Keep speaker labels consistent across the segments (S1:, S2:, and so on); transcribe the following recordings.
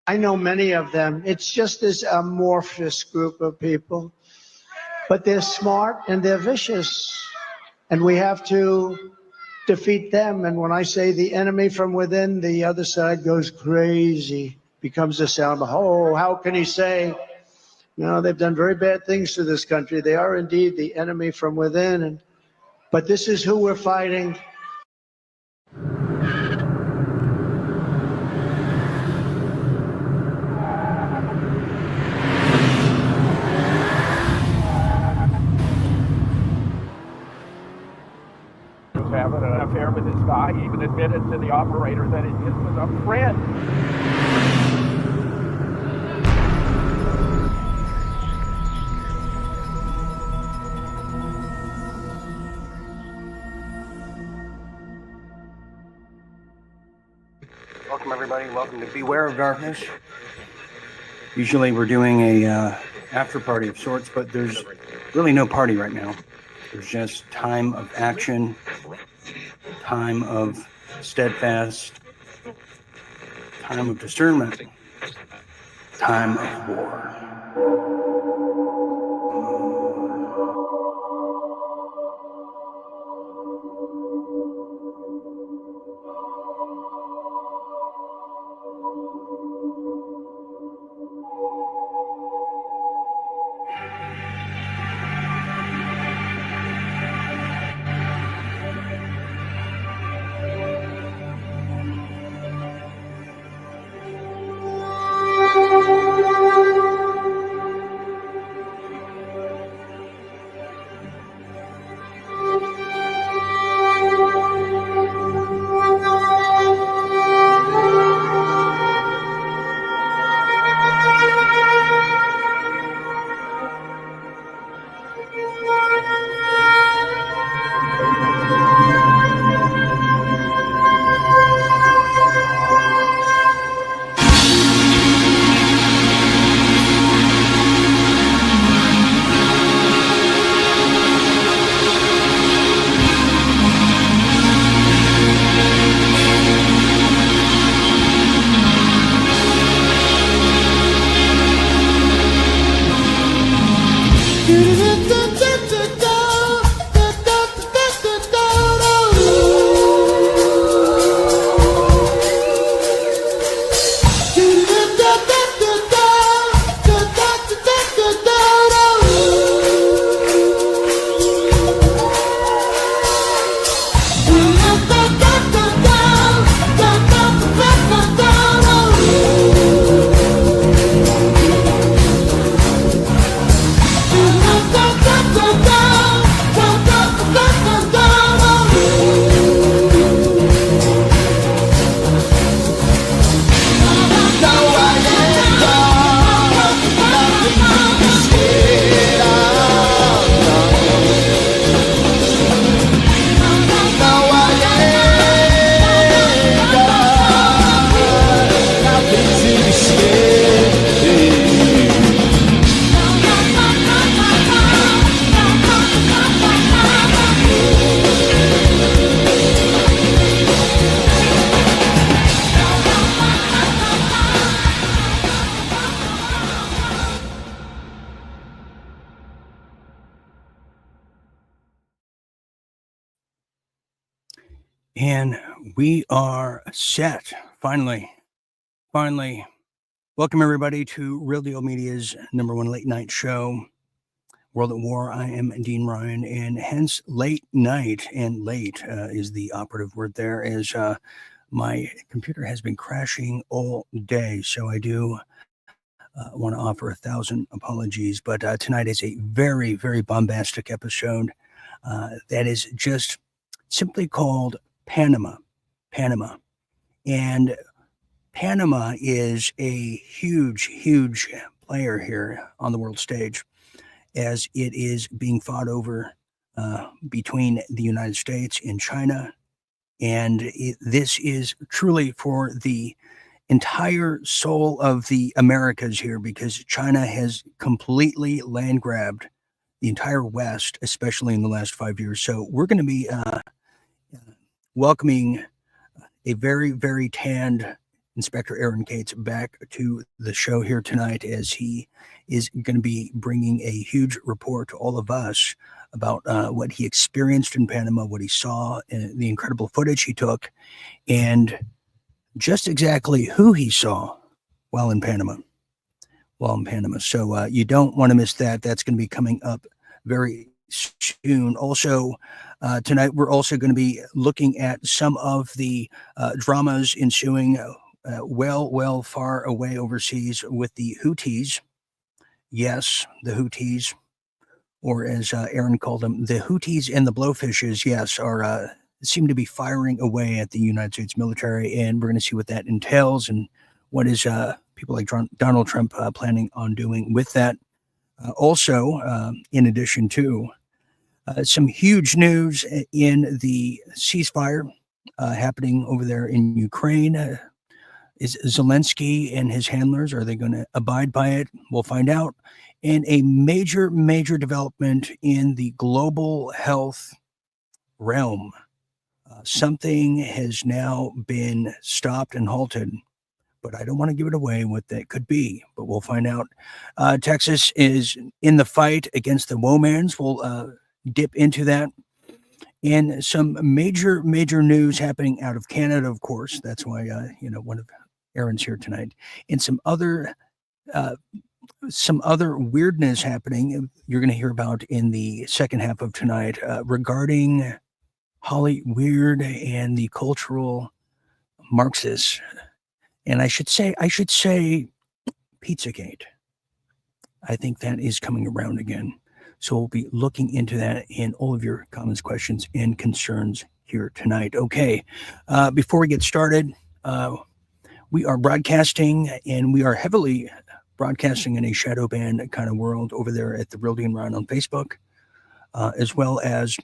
S1: I know many of them. It's just this amorphous group of people. But they're smart and they're vicious. And we have to defeat them. And when I say the enemy from within, the other side goes crazy, becomes a sound. Oh, how can he say? No, they've done very bad things to this country. They are indeed the enemy from within. But this is who we're fighting.
S2: Having an affair with this guy, he even admitted to the operator that it was a friend.
S3: Welcome everybody, welcome to Beware of Darkness. Usually we're doing a after party of sorts, but there's really no party right now. There's just time of action, time of steadfast, time of discernment, time of war. And we are set. Finally. Welcome everybody to Real Deal Media's #1 late night show, World at War. I am Dean Ryan, and hence late night, and late is the operative word there, as my computer has been crashing all day. So I do want to offer 1,000 apologies, but tonight is a very, very bombastic episode that is just simply called Panama. And Panama is a huge player here on the world stage, as it is being fought over between the United States and China. And this is truly for the entire soul of the Americas here, because China has completely land grabbed the entire West, especially in the last 5 years. So we're going to be welcoming a very, very tanned Inspector Aaron Cates back to the show here tonight, as he is going to be bringing a huge report to all of us about what he experienced in Panama, what he saw, the incredible footage he took, and just exactly who he saw while in Panama. So you don't want to miss that. That's going to be coming up very soon. Also, tonight we're also going to be looking at some of the dramas ensuing well far away overseas with the Houthis. Yes, the Houthis, or as Aaron called them, the Houthis and the Blowfishes, yes, are seem to be firing away at the United States military, and we're going to see what that entails and what is people like Donald Trump planning on doing with that. Also, in addition to some huge news in the ceasefire happening over there in Ukraine. Is Zelensky and his handlers, are they going to abide by it? We'll find out. And a major development in the global health realm. Something has now been stopped and halted, but I don't want to give it away what that could be, but we'll find out. Texas is in the fight against the Womans. We'll dip into that. And some major news happening out of Canada, of course. That's why, one of Aaron's here tonight. And some other weirdness happening you're going to hear about in the second half of tonight regarding Holly Weird and the cultural Marxists. And I should say Pizzagate. I think that is coming around again. So we'll be looking into that in all of your comments, questions, and concerns here tonight. Okay, before we get started, we are broadcasting, and we are heavily broadcasting in a shadow banned kind of world over there at the Real Dean Ryan on Facebook, as well as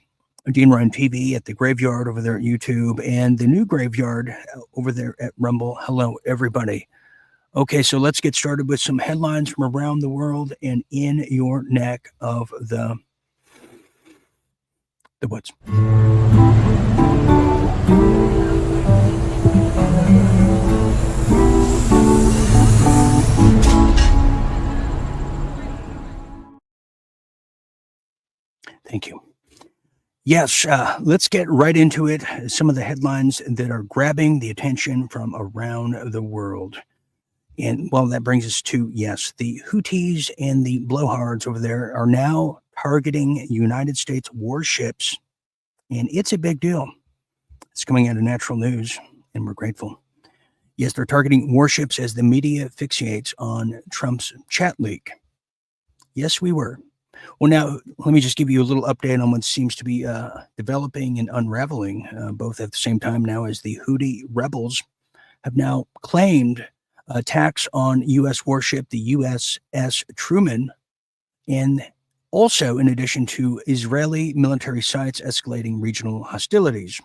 S3: Dean Ryan TV at the Graveyard over there at YouTube, and the new Graveyard over there at Rumble. Hello, everybody. Okay, so let's get started with some headlines from around the world and in your neck of the woods. Thank you. Yes, let's get right into it. Some of the headlines that are grabbing the attention from around the world. And well, that brings us to, yes, the Houthis and the blowhards over there are now targeting United States warships. And it's a big deal. It's coming out of Natural News, and we're grateful. Yes, they're targeting warships as the media fixates on Trump's chat leak. Yes, we were. Well, now, let me just give you a little update on what seems to be developing and unraveling, both at the same time now, as the Houthi rebels have now claimed attacks on U.S. warship, the USS Truman, and also in addition to Israeli military sites escalating regional hostilities.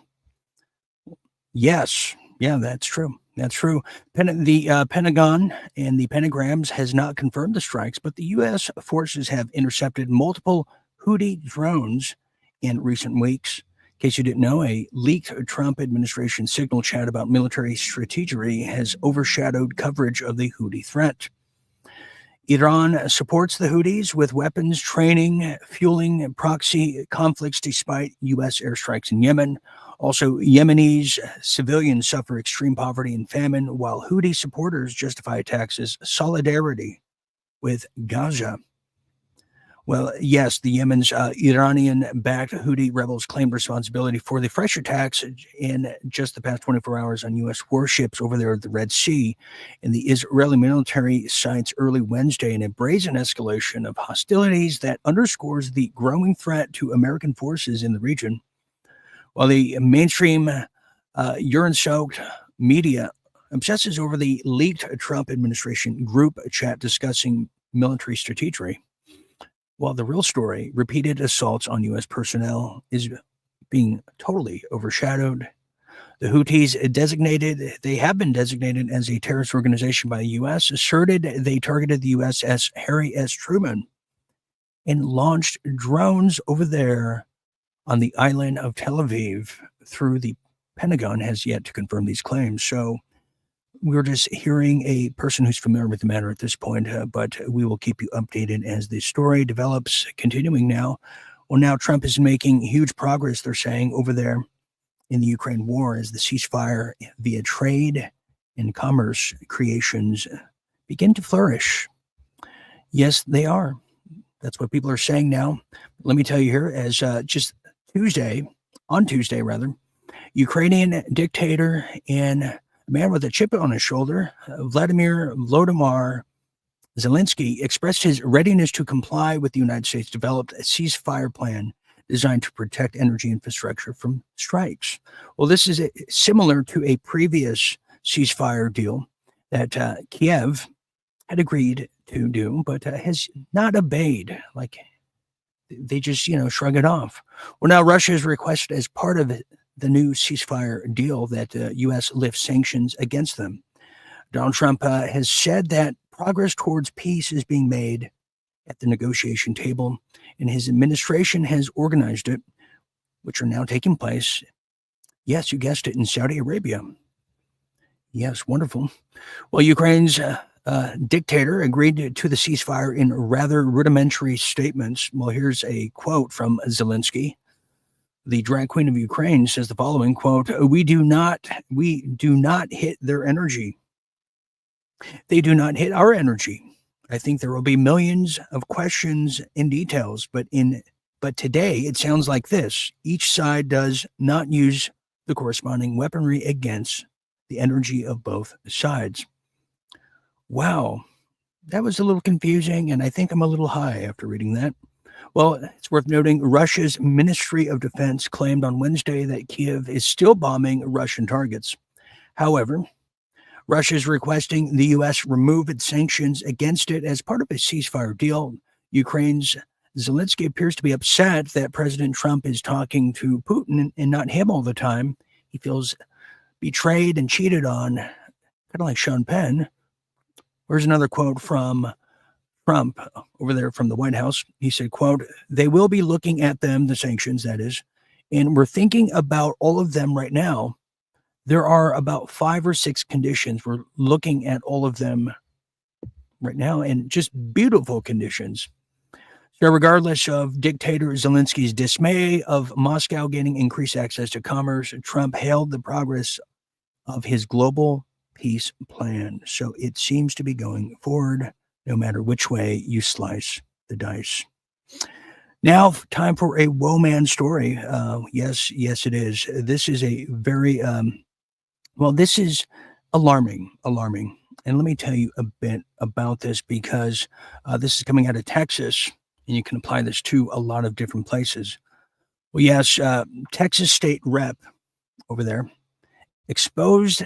S3: Yes, yeah, that's true. That's true. The Pentagon and the Pentagrams has not confirmed the strikes, but the U.S. forces have intercepted multiple Houthi drones in recent weeks. In case you didn't know, a leaked Trump administration signal chat about military strategy has overshadowed coverage of the Houthi threat. Iran supports the Houthis with weapons, training, fueling proxy conflicts despite U.S. airstrikes in Yemen. Also, Yemenis civilians suffer extreme poverty and famine, while Houthi supporters justify attacks as solidarity with Gaza. Well, yes, the Yemen's Iranian-backed Houthi rebels claimed responsibility for the fresh attacks in just the past 24 hours on U.S. warships over there at the Red Sea, and the Israeli military sites early Wednesday in a brazen escalation of hostilities that underscores the growing threat to American forces in the region. While the mainstream urine-soaked media obsesses over the leaked Trump administration group chat discussing military strategy, while the real story, repeated assaults on U.S. personnel, is being totally overshadowed. The Houthis have been designated as a terrorist organization by the U.S., asserted they targeted the USS Harry S. Truman and launched drones over there on the island of Tel Aviv. Through the Pentagon has yet to confirm these claims. So we're just hearing a person who's familiar with the matter at this point, but we will keep you updated as the story develops. Continuing now, well, now Trump is making huge progress, they're saying, over there in the Ukraine war as the ceasefire via trade and commerce creations begin to flourish. Yes, they are. That's what people are saying now. Let me tell you here, as just on Tuesday, Ukrainian dictator and a man with a chip on his shoulder, Vladimir Volodymyr Zelensky, expressed his readiness to comply with the United States developed a ceasefire plan designed to protect energy infrastructure from strikes. Well, this is similar to a previous ceasefire deal that Kiev had agreed to do, but has not obeyed. Like, they just, shrug it off. Well, now Russia has requested, as part of the new ceasefire deal, that the U.S. lift sanctions against them. Donald Trump has said that progress towards peace is being made at the negotiation table, and his administration has organized it, which are now taking place. Yes, you guessed it, in Saudi Arabia. Yes, wonderful. Well, Ukraine's dictator agreed to the ceasefire in rather rudimentary statements. Well, here's a quote from Zelensky. The drag queen of Ukraine says the following, quote, we do not hit their energy. They do not hit our energy. I think there will be millions of questions and details, but today it sounds like this. Each side does not use the corresponding weaponry against the energy of both sides. Wow, that was a little confusing, and I think I'm a little high after reading that. Well, it's worth noting Russia's Ministry of Defense claimed on Wednesday that Kiev is still bombing Russian targets. However, Russia is requesting the U.S. remove its sanctions against it as part of a ceasefire deal. Ukraine's Zelensky appears to be upset that President Trump is talking to Putin and not him all the time. He feels betrayed and cheated on, kind of like Sean Penn. Here's another quote from Trump over there from the White House. He said, quote, they will be looking at them, the sanctions, that is, and we're thinking about all of them right now. There are about 5 or 6 conditions. We're looking at all of them right now, and just beautiful conditions. So regardless of dictator Zelensky's dismay of Moscow gaining increased access to commerce, Trump hailed the progress of his global peace plan. So it seems to be going forward, no matter which way you slice the dice. Now, time for a woe man story. Yes, it is. This is a very, this is alarming. And let me tell you a bit about this, because this is coming out of Texas, and you can apply this to a lot of different places. Well, yes, Texas state rep over there exposed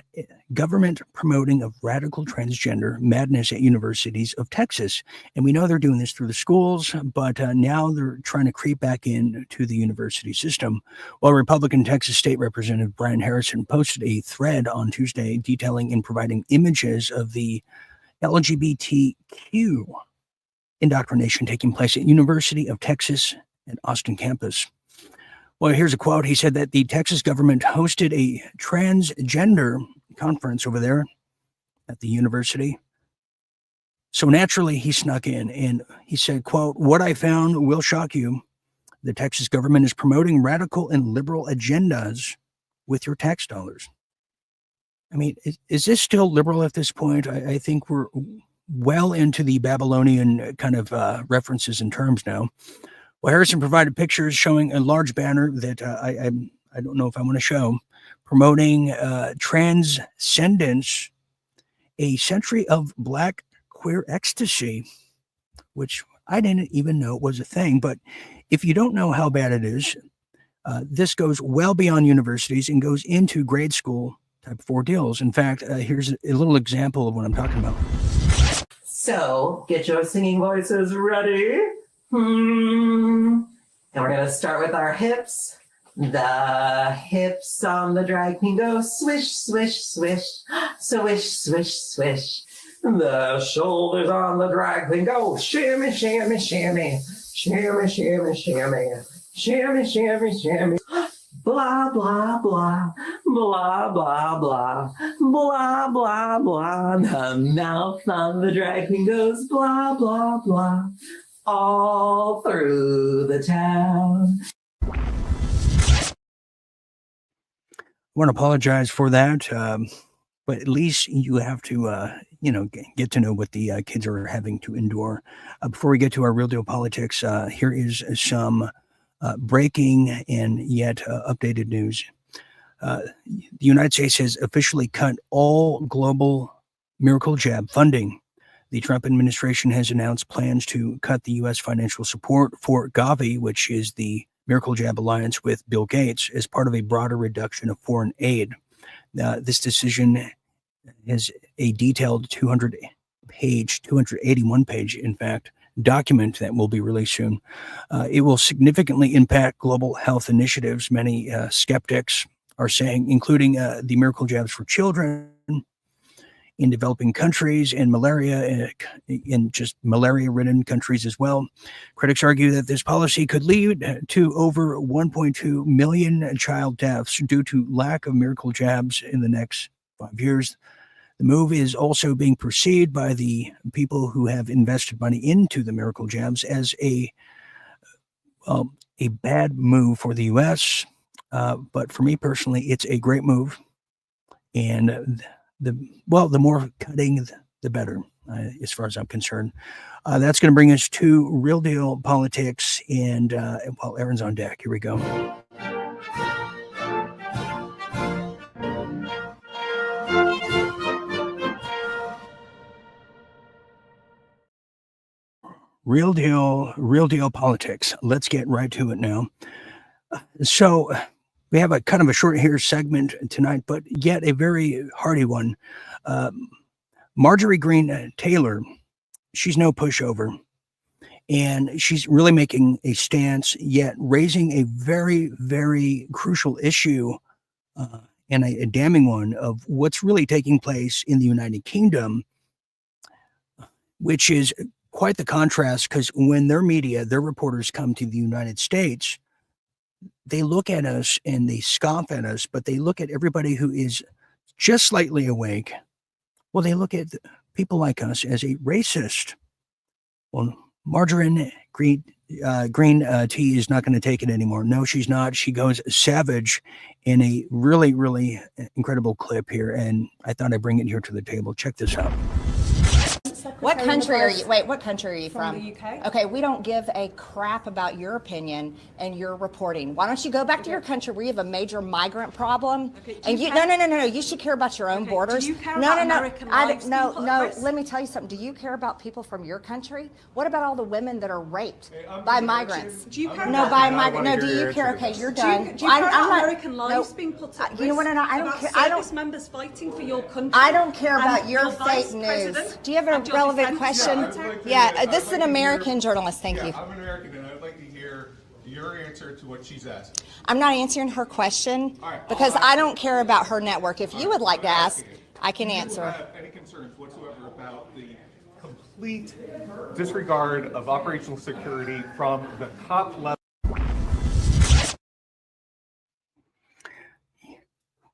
S3: government promoting of radical transgender madness at universities of Texas. And we know they're doing this through the schools, but now they're trying to creep back into the university system. Well, Republican Texas State Representative Brian Harrison posted a thread on Tuesday detailing and providing images of the LGBTQ indoctrination taking place at University of Texas at Austin campus. Well, here's a quote. He said that the Texas government hosted a transgender conference over there at the university. So naturally, he snuck in, and he said, quote, what I found will shock you. The Texas government is promoting radical and liberal agendas with your tax dollars. I mean, is this still liberal at this point? I think we're well into the Babylonian kind of references and terms now. Well, Harrison provided pictures showing a large banner that I don't know if I want to show, promoting Transcendence, a century of Black queer ecstasy, which I didn't even know was a thing. But if you don't know how bad it is, this goes well beyond universities and goes into grade school type of ordeals. In fact, here's a little example of what I'm talking about.
S4: So get your singing voices ready. And we're going to start with our hips. The hips on the drag queen go swish, swish, swish, swish, swish, swish. The shoulders on the drag queen go shimmy, shimmy, shimmy, shimmy, shimmy, shimmy, shimmy, shimmy, shimmy. Blah, blah, blah, blah, blah, blah, blah, blah, blah. The mouth on the drag queen goes blah, blah, blah, all through the town.
S3: I want to apologize for that, but at least you have to, get to know what the kids are having to endure. Before we get to our real deal politics, here is some breaking and yet updated news. The United States has officially cut all global miracle jab funding. The Trump administration has announced plans to cut the U.S. financial support for Gavi, which is the Miracle Jab Alliance with Bill Gates, as part of a broader reduction of foreign aid. This decision is a detailed 281 page, in fact, document that will be released soon. It will significantly impact global health initiatives, many skeptics are saying, including the miracle jabs for children in developing countries and malaria in just malaria-ridden countries as well. Critics argue that this policy could lead to over 1.2 million child deaths due to lack of miracle jabs in the next 5 years. The move is also being perceived by the people who have invested money into the miracle jabs as a bad move for the U.S. But for me personally, it's a great move. And the more cutting, the better, as far as I'm concerned. That's going to bring us to real deal politics. And Aaron's on deck. Here we go. Real deal politics. Let's get right to it now. So we have a kind of a short here segment tonight, but yet a very hearty one. Marjorie Greene Taylor, she's no pushover, and she's really making a stance, yet raising a very, very crucial issue and a damning one of what's really taking place in the United Kingdom, which is quite the contrast, because when their media, their reporters come to the United States, they look at us and they scoff at us, but they look at everybody who is just slightly awake. Well, they look at people like us as a racist. Well, Marjorie Greene T is not going to take it anymore. No, she's not. She goes savage in a really, really incredible clip here, and I thought I'd bring it here to the table. Check this out.
S5: What country are you? Wait, what country are you from?
S6: The UK.
S5: Okay, we don't give a crap about your opinion and your reporting. Why don't you go back to your country where you have a major migrant problem?
S6: Okay,
S5: And you, no. You should care about your own borders.
S6: Do you care
S5: no,
S6: about
S5: no,
S6: American lives being put at risk?
S5: Let me tell you something. Do you care about people from your country? What about all the women that are raped by migrants?
S6: Do you care
S5: No,
S6: about
S5: by migrants. No, do you care? Okay, you're done.
S6: Do you care about
S5: not-
S6: American lives being put at risk?
S5: You know what? I don't
S6: about
S5: care. I don't.
S6: service members fighting for your country.
S5: I don't care about
S6: and
S5: your
S6: vice
S5: fake news.
S6: president
S5: Do you have a
S6: and your
S5: relevant
S6: defense
S5: question?
S6: secretary.
S5: Yeah, this is an American journalist. Thank you.
S7: I'm an American, and I'd like to hear your answer to what she's asking.
S5: I'm not answering her question
S7: All right,
S5: because I don't care about her network. If you would like to ask, I can
S7: Do you
S5: answer.
S7: have any concerns whatsoever about the complete disregard of operational security from the top level?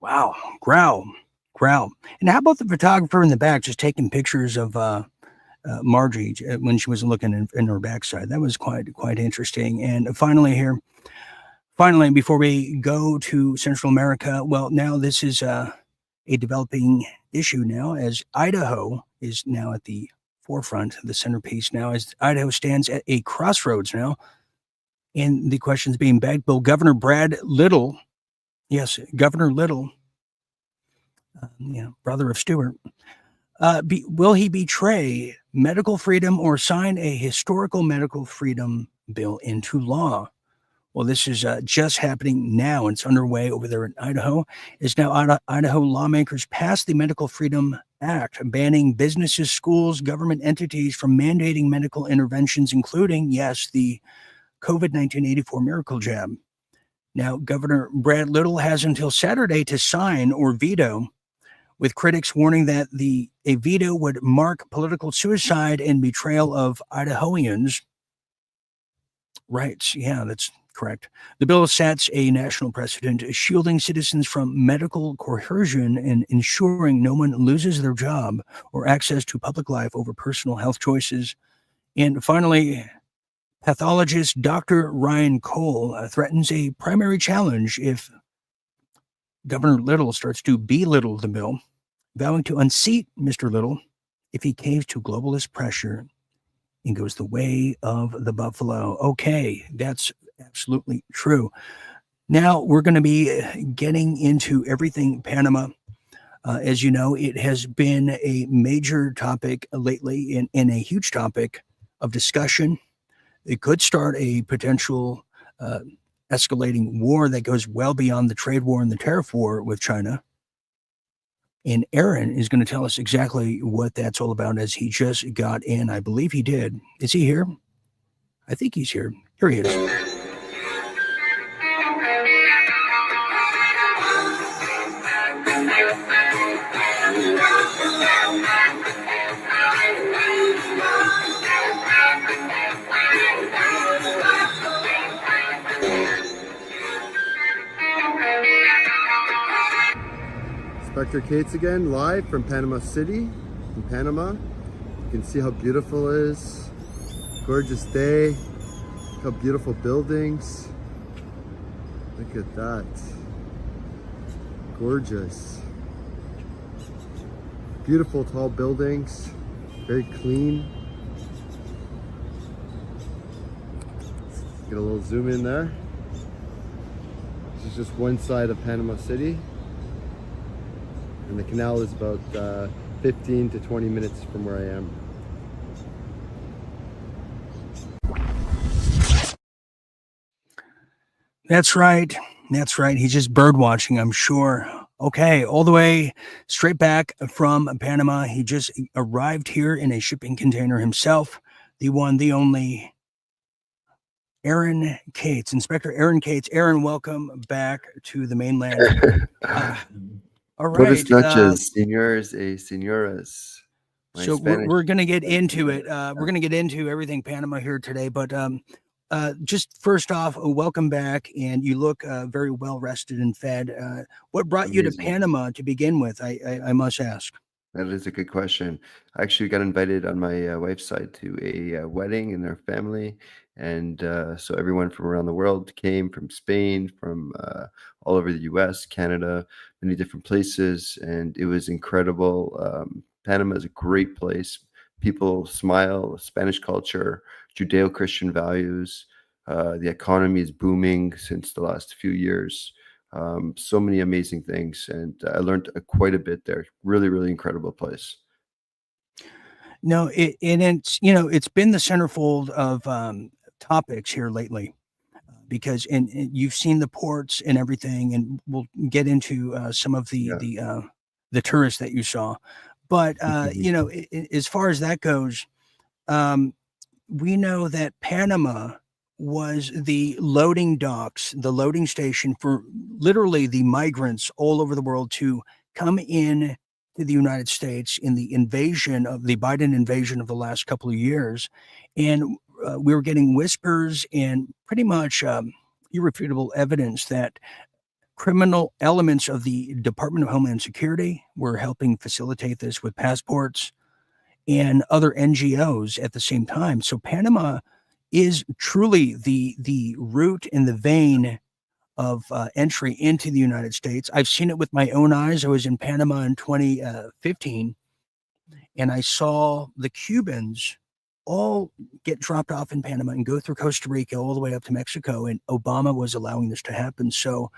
S3: Wow, growl. And how about the photographer in the back just taking pictures of Margie when she was looking in her backside? That was quite interesting. And finally, before we go to Central America, well, now this is a developing issue now, as Idaho is now at the forefront, the centerpiece now, as Idaho stands at a crossroads now. And the question's being begged. Will Governor Brad Little, yes, Governor Little, brother of Stewart, will he betray medical freedom or sign a historical medical freedom bill into law? Well, this is just happening now. It's underway over there in Idaho. Is now Idaho lawmakers passed the Medical Freedom Act, banning businesses, schools, government entities from mandating medical interventions, including, yes, the COVID-19 84 miracle jab. Now, Governor Brad Little has until Saturday to sign or veto, with critics warning that a veto would mark political suicide and betrayal of Idahoans' rights. Yeah, that's correct. The bill sets a national precedent, shielding citizens from medical coercion and ensuring no one loses their job or access to public life over personal health choices. And finally, pathologist Dr. Ryan Cole threatens a primary challenge if Governor Little starts to belittle the bill, vowing to unseat Mr. Little if he caves to globalist pressure and goes the way of the buffalo. Okay, that's absolutely true. Now we're going to be getting into everything Panama. As you know, it has been a major topic lately and a huge topic of discussion. It could start a potential escalating war that goes well beyond the trade war and the tariff war with China. And Aaron is going to tell us exactly what that's all about as he just got in. I believe he did. Is he here? I think he's here. Here he is.
S8: Inspector Cates again, live from Panama City in Panama. You can see how beautiful it is. Gorgeous day. Look how beautiful buildings. Look at that. Gorgeous. Beautiful tall buildings. Very clean. Get a little zoom in there. This is just one side of Panama City. And the canal is about 15 to 20 minutes from where I am.
S3: That's right. That's right. He's just bird watching, I'm sure. Okay, all the way straight back from Panama. He just arrived here in a shipping container himself. The one, the only, Aaron Cates, Inspector Aaron Cates. Aaron, welcome back to the mainland. All right.
S8: Buenas noches, señores y señoras.
S3: So we're going to get into it. We're going to get into everything Panama here today. But just first off, welcome back. And you look very well rested and fed. What brought you to Panama to begin with? I must ask.
S8: That is a good question. I actually got invited on my wife's side to a wedding in their family. And so everyone from around the world came, from Spain, from all over the US, Canada, many different places. And it was incredible. Panama is a great place. People smile, Spanish culture, Judeo-Christian values. The economy is booming since the last few years. So many amazing things. And I learned quite a bit there. Really, really incredible place.
S3: No, it's been the centerfold of topics here lately, because and you've seen the ports and everything, and we'll get into some of the tourists that you saw. But as far as that goes, we know that Panama was the loading docks, the loading station for literally the migrants all over the world to come in to the United States in the Biden invasion of the last couple of years. And we were getting whispers and pretty much irrefutable evidence that criminal elements of the Department of Homeland Security were helping facilitate this with passports and other NGOs at the same time. So Panama is truly the route and the vein of entry into the United States. I've seen it with my own eyes. I was in Panama in 2015, and I saw the Cubans all get dropped off in Panama and go through Costa Rica all the way up to Mexico, and Obama was allowing this to happen. So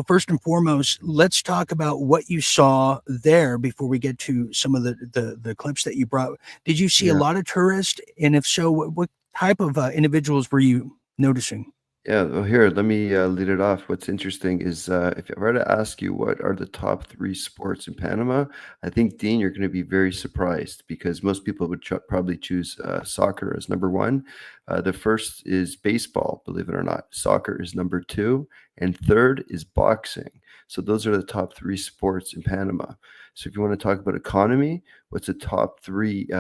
S3: first and foremost, let's talk about what you saw there before we get to some of the clips that you brought. Did you see a lot of tourists? And if so, what type of individuals were you noticing?
S8: Yeah, well, here, let me lead it off. What's interesting is if I were to ask you what are the top 3 sports in Panama, I think, Dean, you're going to be very surprised because most people would probably choose soccer as number 1. The first is baseball, believe it or not. Soccer is number 2, and third is boxing. So those are the top 3 sports in Panama. So if you want to talk about economy, what's the top 3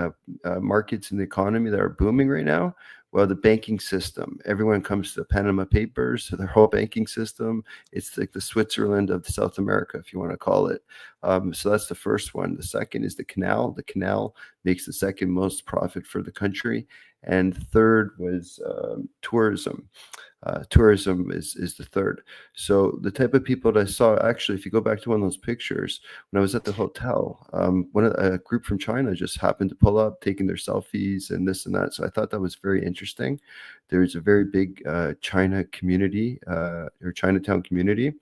S8: markets in the economy that are booming right now? Well, the banking system, everyone comes to the Panama Papers, so their whole banking system, it's like the Switzerland of South America, if you want to call it. So that's the first one. The second is the canal. The canal makes the second most profit for the country. And third was tourism. Tourism is the third. So the type of people that I saw, actually, if you go back to one of those pictures, when I was at the hotel, a group from China just happened to pull up, taking their selfies and this and that. So I thought that was very interesting. There's a very big China community or Chinatown community.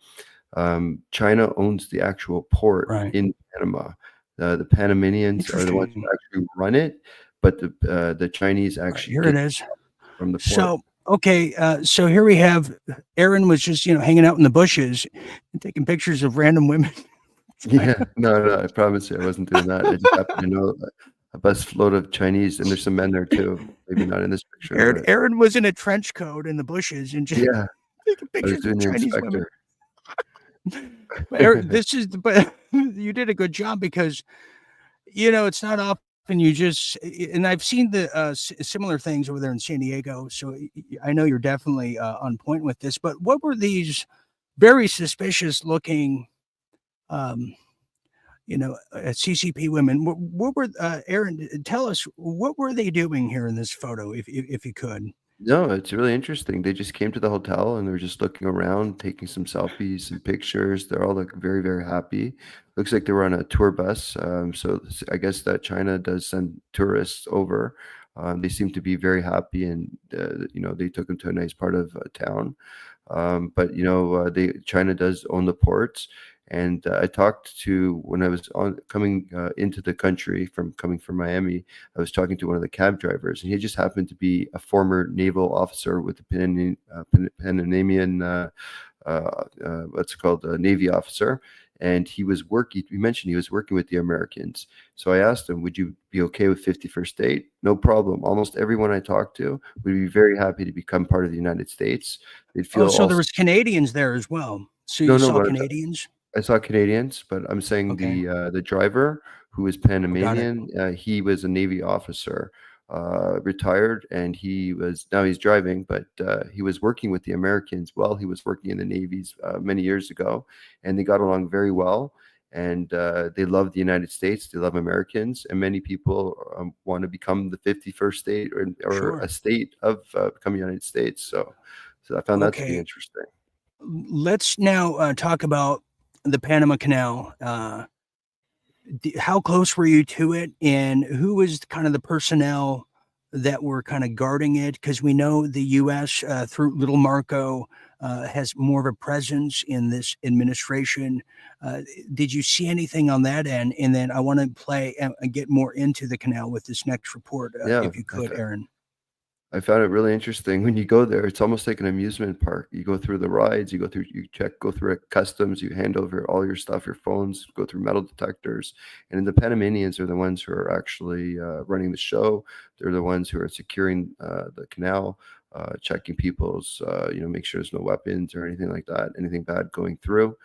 S8: China owns the actual port in Panama. The Panamanians are the ones who actually run it, but the Chinese actually
S3: here it is
S8: from the port.
S3: So okay, so here we have Aaron was just hanging out in the bushes and taking pictures of random women.
S8: Yeah, no, I promise you I wasn't doing that. I just happened to know a bus load of Chinese, and there's some men there too. Maybe not in this picture.
S3: Aaron was in a trench coat in the bushes and just taking pictures of Chinese women. Aaron, but you did a good job because it's not often you just, and I've seen the similar things over there in San Diego, so I know you're definitely on point with this. But what were these very suspicious looking CCP women? What were Aaron, tell us, what were they doing here in this photo, if you could?
S8: No, it's really interesting. They just came to the hotel and they were just looking around, taking some selfies and pictures. They're all like very, very happy. Looks like they were on a tour bus. So I guess that China does send tourists over. They seem to be very happy, and they took them to a nice part of town. But China does own the ports. And I talked to, when I was coming into the country coming from Miami, I was talking to one of the cab drivers, and he just happened to be a former naval officer with the Panamanian, what's it called, Navy officer. And he mentioned he was working with the Americans. So I asked him, would you be okay with 51st state? No problem. Almost everyone I talked to would be very happy to become part of the United States. They'd feel
S3: so there was Canadians there as well. So you saw Canadians?
S8: I saw Canadians, but I'm saying the driver, who was Panamanian, he was a Navy officer, retired, and now he's driving, but he was working with the Americans while he was working in the Navies many years ago, and they got along very well. And they love the United States. They love Americans, and many people want to become the 51st state or a state of becoming the United States. So I found that to be interesting.
S3: Let's now talk about the Panama Canal. How close were you to it, and who was kind of the personnel that were kind of guarding it? Because we know the U.S. Through Little Marco has more of a presence in this administration. Did you see anything on that end? And then I want to play and get more into the canal with this next report, if you could, Aaron.
S8: I found it really interesting. When you go there, it's almost like an amusement park. You go through the rides, you go through customs, you hand over all your stuff, your phones, go through metal detectors. And the Panamanians are the ones who are actually running the show. They're the ones who are securing the canal, checking people's, make sure there's no weapons or anything like that, anything bad going through.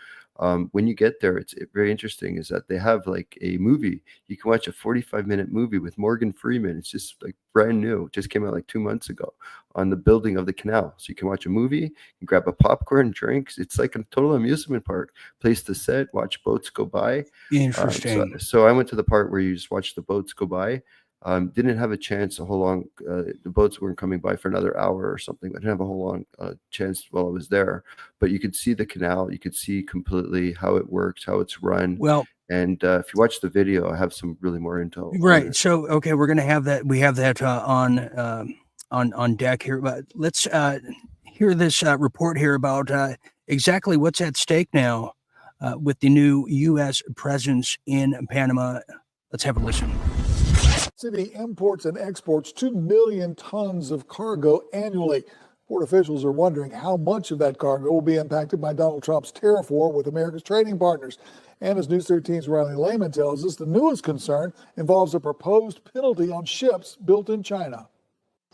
S8: When you get there, it's very interesting is that they have like a movie. You can watch a 45-minute movie with Morgan Freeman. It's just like brand new. It just came out like 2 months ago on the building of the canal. So you can watch a movie, you can grab a popcorn, drinks. It's like a total amusement park, place to sit, watch boats go by.
S3: Interesting.
S8: So I went to the part where you just watch the boats go by. Didn't have a chance a whole long, the boats weren't coming by for another hour or something. I didn't have a whole long chance while I was there, but you could see the canal. You could see completely how it works, how it's run.
S3: Well,
S8: and if you watch the video, I have some really more intel.
S3: Right. So, okay, we're going to have that. We have that on deck here, but let's hear this report here about exactly what's at stake now with the new U.S. presence in Panama. Let's have a listen.
S9: City imports and exports 2 million tons of cargo annually. Port officials are wondering how much of that cargo will be impacted by Donald Trump's tariff war with America's trading partners. And as News 13's Riley Lehman tells us, the newest concern involves a proposed penalty on ships built in China.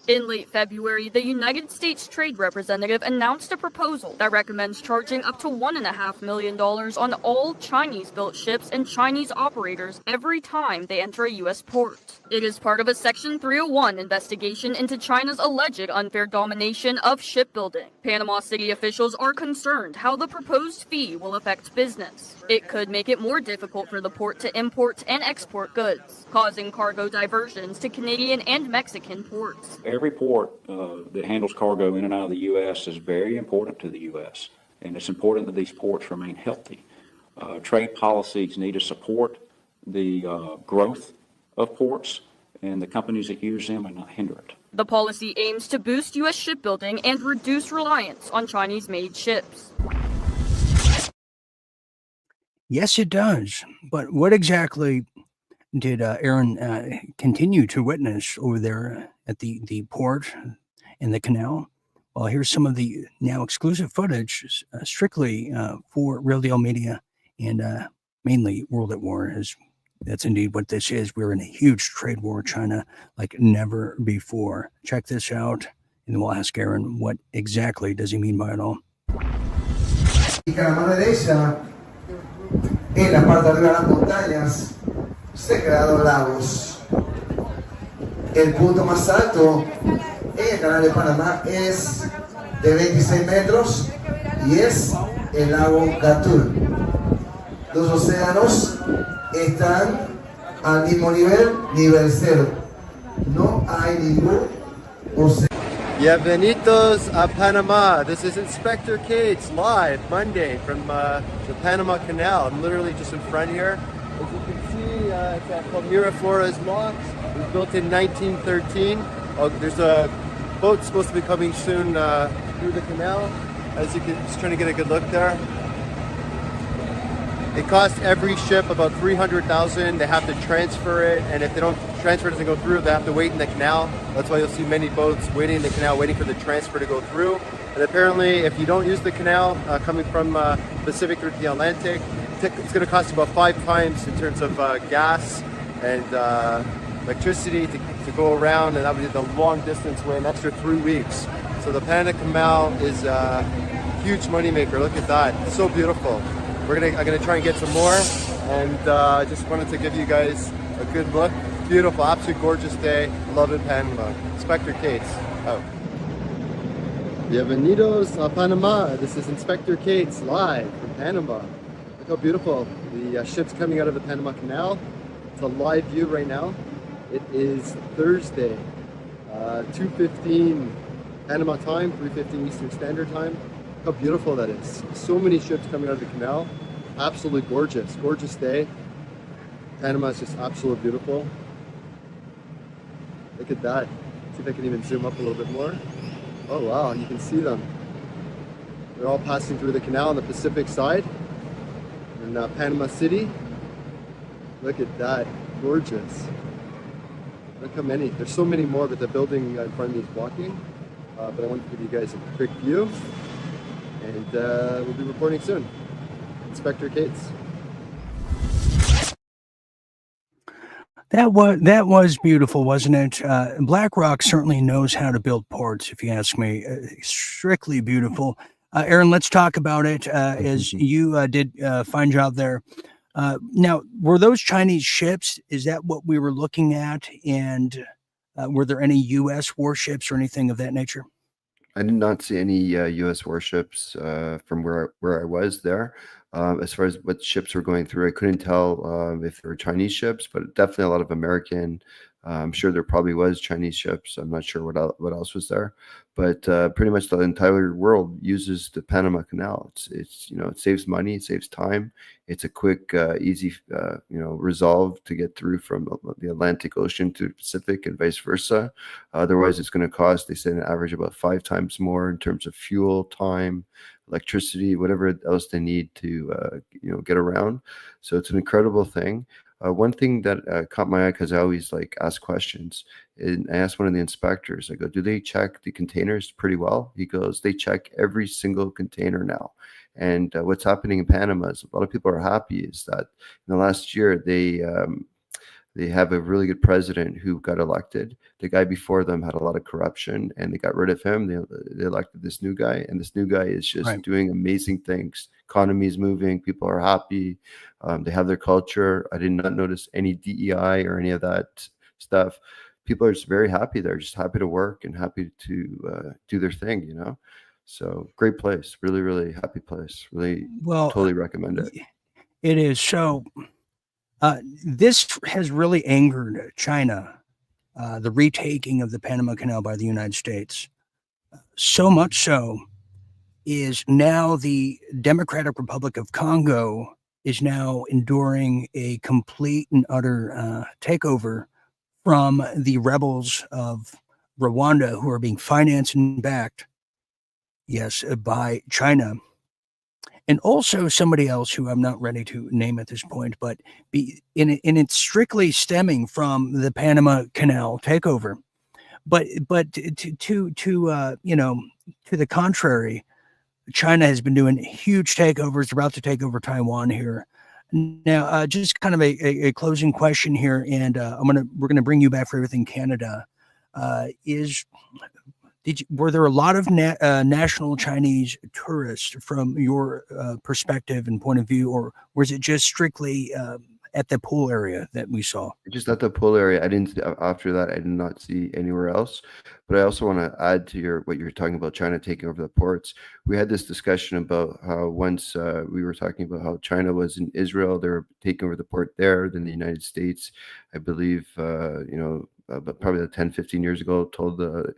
S10: In late February, the United States Trade Representative announced a proposal that recommends charging up to $1.5 million on all Chinese-built ships and Chinese operators every time they enter a U.S. port. It is part of a Section 301 investigation into China's alleged unfair domination of shipbuilding. Panama City officials are concerned how the proposed fee will affect business. It could make it more difficult for the port to import and export goods, causing cargo diversions to Canadian and Mexican ports.
S11: Every port that handles cargo in and out of the U.S. is very important to the U.S., and it's important that these ports remain healthy. Trade policies need to support the growth of ports and the companies that use them and not hinder it.
S10: The policy aims to boost U.S. shipbuilding and reduce reliance on Chinese-made ships.
S3: Yes, it does. But what exactly did Aaron continue to witness over there at the port and the canal? Well, here's some of the now exclusive footage strictly for Real Deal Media and mainly World at War. That's indeed what this is. We're in a huge trade war with China like never before. Check this out, and then we'll ask Aaron what exactly does he mean by it all.
S12: Y que a la mano derecha, en la parte de arriba de las montañas, se crearon lagos. El punto más alto en el canal de Panamá es de 26 metros y es el lago Gatún. Los océanos están al mismo nivel cero. No hay ningún océano.
S8: Bienvenidos a Panama. This is Inspector Cates live Monday from the Panama Canal. I'm literally just in front here. As you can see, it's called Miraflores Lock. It was built in 1913. There's a boat supposed to be coming soon through the canal. As you can, just trying to get a good look there. It costs every ship about $300,000. They have to transfer it, and if they don't transfer, it doesn't go through, they have to wait in the canal. That's why you'll see many boats waiting in the canal, waiting for the transfer to go through. And apparently, if you don't use the canal coming from Pacific through the Atlantic, it's going to cost you about 5 times in terms of gas and electricity to go around, and that would be the long distance way, an extra 3 weeks. So the Panama Canal is a huge moneymaker. Look at that, it's so beautiful. I'm gonna try and get some more, and I just wanted to give you guys a good look. Beautiful, absolutely gorgeous day. Love in Panama. Inspector Cates out. Bienvenidos a Panama. This is Inspector Cates live from Panama. Look how beautiful the ship's coming out of the Panama Canal. It's a live view right now. It is Thursday, 2:15 Panama time, 3:15 Eastern Standard Time. How beautiful that is. So many ships coming out of the canal. Absolutely gorgeous. Gorgeous day. Panama is just absolutely beautiful. Look at that. See if I can even zoom up a little bit more. Oh wow, you can see them. They're all passing through the canal on the Pacific side in Panama City. Look at that. Gorgeous. Look how many. There's so many more, but the building in front of me is blocking. But I wanted to give you guys a quick view. And we'll be reporting soon. Inspector Cates.
S3: That was beautiful, wasn't it? BlackRock certainly knows how to build ports, if you ask me. Strictly beautiful. Aaron, let's talk about it as you did a fine job there. Now, were those Chinese ships? Is that what we were looking at? And were there any U.S. warships or anything of that nature?
S8: I did not see any U.S. warships from where I was there. As far as what ships were going through, I couldn't tell if they were Chinese ships, but definitely a lot of American. I'm sure there probably was Chinese ships. I'm not sure what else was there, but pretty much the entire world uses the Panama Canal. It's it saves money, it saves time. It's a quick, easy resolve to get through from the Atlantic Ocean to the Pacific and vice versa. Otherwise, it's going to cost, they say, an average about 5 times more in terms of fuel, time, electricity, whatever else they need to get around. So it's an incredible thing. One thing that caught my eye, because I always ask questions, and I asked one of the inspectors, I go, do they check the containers pretty well? He goes, they check every single container now. And what's happening in Panama is a lot of people are happy is that in the last year, they They have a really good president who got elected. The guy before them had a lot of corruption, and they got rid of him. They elected this new guy, and this new guy is just doing amazing things. Economy is moving. People are happy. They have their culture. I did not notice any DEI or any of that stuff. People are just very happy. They're just happy to work and happy to do their thing, you know? So great place. Really, really happy place. Really, totally recommend it.
S3: It is. So this has really angered China, the retaking of the Panama Canal by the United States. So much so is now the Democratic Republic of Congo is now enduring a complete and utter takeover from the rebels of Rwanda, who are being financed and backed, yes, by China. And also somebody else who I'm not ready to name at this point, but it's strictly stemming from the Panama Canal takeover. But to the contrary, China has been doing huge takeovers, about to take over Taiwan here. Now, just kind of a closing question here, and we're gonna bring you back for everything Canada. Were there a lot of national Chinese tourists from your perspective and point of view, or was it just strictly at the pool area that we saw?
S8: Just at the pool area. After that, I did not see anywhere else. But I also want to add to what you're talking about, China taking over the ports. We had this discussion about how once we were talking about how China was in Israel, they were taking over the port there. Then the United States, I believe, but probably 10, 15 years ago, told the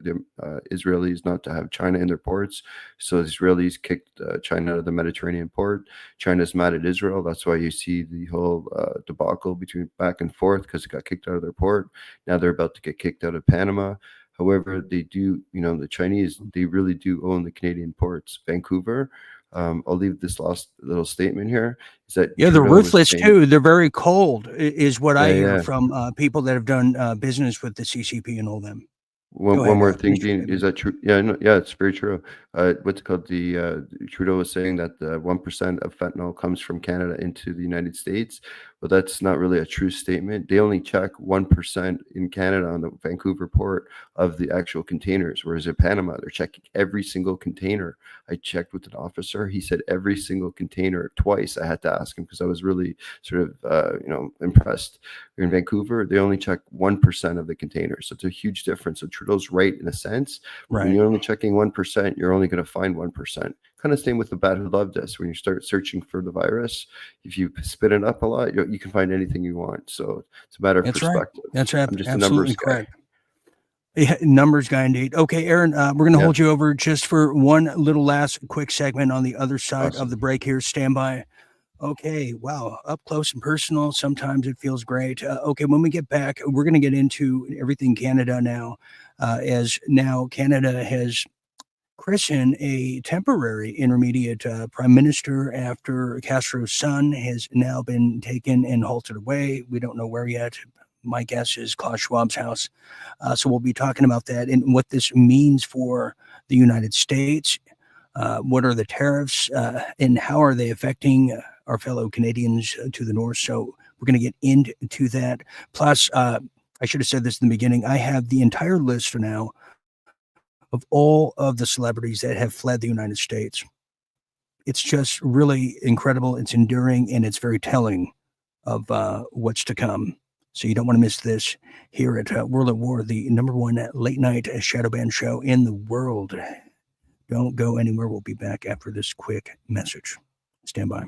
S8: Israelis not to have China in their ports. So the Israelis kicked China out of the Mediterranean port. China's mad at Israel. That's why you see the whole debacle between back and forth, because it got kicked out of their port. Now they're about to get kicked out of Panama. However, they do, the Chinese, they really do own the Canadian ports. Vancouver, I'll leave this last little statement here. Is that
S3: they're ruthless too. They're very cold, is what I hear from people that have done business with the CCP and all them.
S8: One more thing, Dean, is that true? Yeah, it's very true. What's it called? The Trudeau was saying that 1% of fentanyl comes from Canada into the United States, but that's not really a true statement. They only check 1% in Canada on the Vancouver port of the actual containers, whereas in Panama, they're checking every single container. I checked with an officer. He said every single container twice. I had to ask him because I was really sort of, impressed. In Vancouver, they only check 1% of the containers. So it's a huge difference. So Trudeau's right in a sense.
S3: Right.
S8: When you're only checking 1%, you're only going to find 1%. Kind of same with the bat who loved us. When you start searching for the virus, if you spit it up a lot, you can find anything you want. So it's a matter of perspective.
S3: Right. That's right.
S8: I'm just
S3: absolutely
S8: a numbers
S3: correct. Guy. Yeah, numbers guy indeed. Okay, Aaron, we're going to hold you over just for one little last quick segment on the other side of the break here. Stand by. Okay, wow, up close and personal. Sometimes it feels great. Okay, when we get back, we're going to get into everything Canada now, as now Canada has christened a temporary intermediate prime minister after Castro's son has now been taken and halted away. We don't know where yet. My guess is Klaus Schwab's house. So we'll be talking about that and what this means for the United States. What are the tariffs and how are they affecting our fellow Canadians to the north? So we're going to get into that. Plus, I should have said this in the beginning. I have the entire list now of all of the celebrities that have fled the United States. It's just really incredible. It's enduring and it's very telling of what's to come. So you don't want to miss this here at World at War, the #1 late night shadow band show in the world. Don't go anywhere. We'll be back after this quick message. Stand by.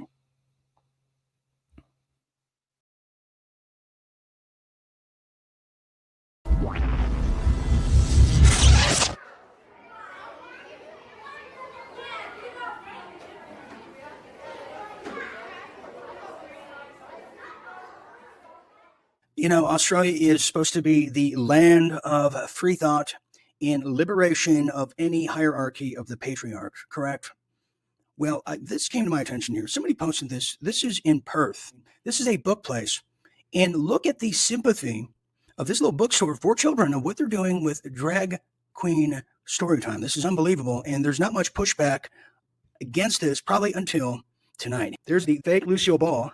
S3: Australia is supposed to be the land of free thought and liberation of any hierarchy of the patriarch, correct? Well, this came to my attention here. Somebody posted this. This is in Perth. This is a book place. And look at the sympathy of this little bookstore for children of what they're doing with drag queen story time. This is unbelievable. And there's not much pushback against this probably until tonight. There's the fake Lucille Ball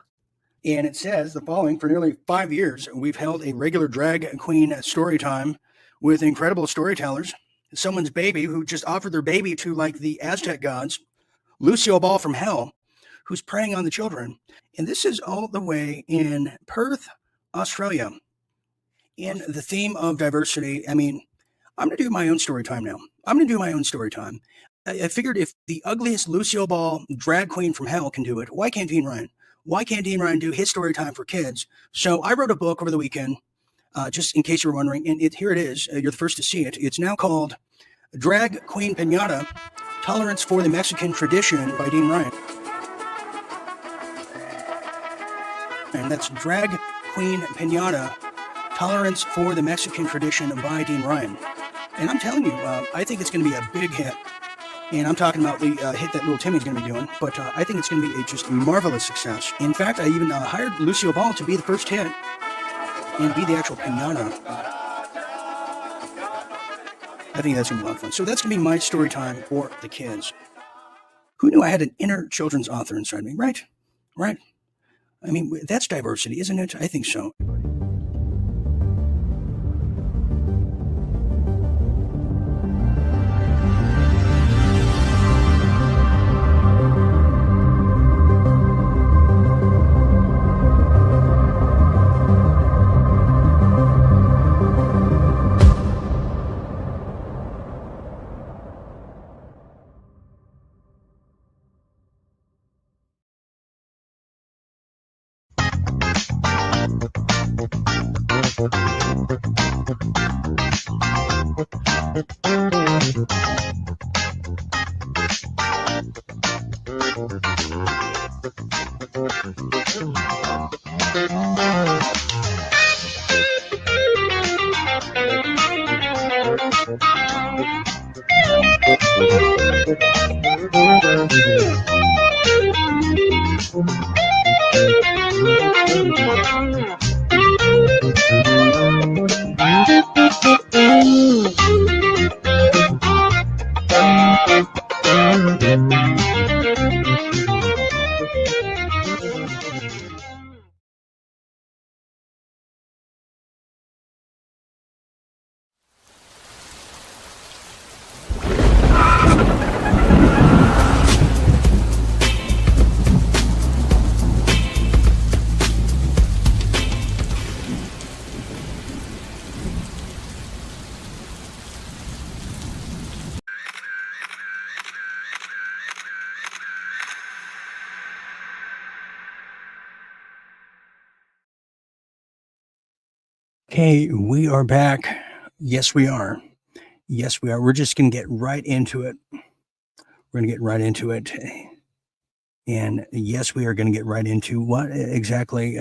S3: And it says the following: for nearly 5 years, we've held a regular drag queen story time with incredible storytellers. Someone's baby who just offered their baby to like the Aztec gods, Lucio Ball from hell, who's preying on the children. And this is all the way in Perth, Australia. In the theme of diversity, I mean, I'm going to do my own story time now. I figured if the ugliest Lucio Ball drag queen from hell can do it, why can't Dean Ryan? Why can't Dean Ryan do his story time for kids? So I wrote a book over the weekend, just in case you were wondering, and here it is. You're the first to see it. It's now called Drag Queen Pinata, Tolerance for the Mexican Tradition by Dean Ryan. And that's Drag Queen Pinata, Tolerance for the Mexican Tradition by Dean Ryan. And I'm telling you, I think it's going to be a big hit. And I'm talking about the hit that little Timmy's going to be doing, but I think it's going to be a just marvelous success. In fact, I even hired Lucio Ball to be the first hit and be the actual pinata. I think that's going to be a lot of fun. So that's going to be my story time for the kids. Who knew I had an inner children's author inside me? Right? I mean, that's diversity, isn't it? I think so. Okay, we are back. Yes, we are. We're just going to get right into it. And yes, we are going to get right into what exactly?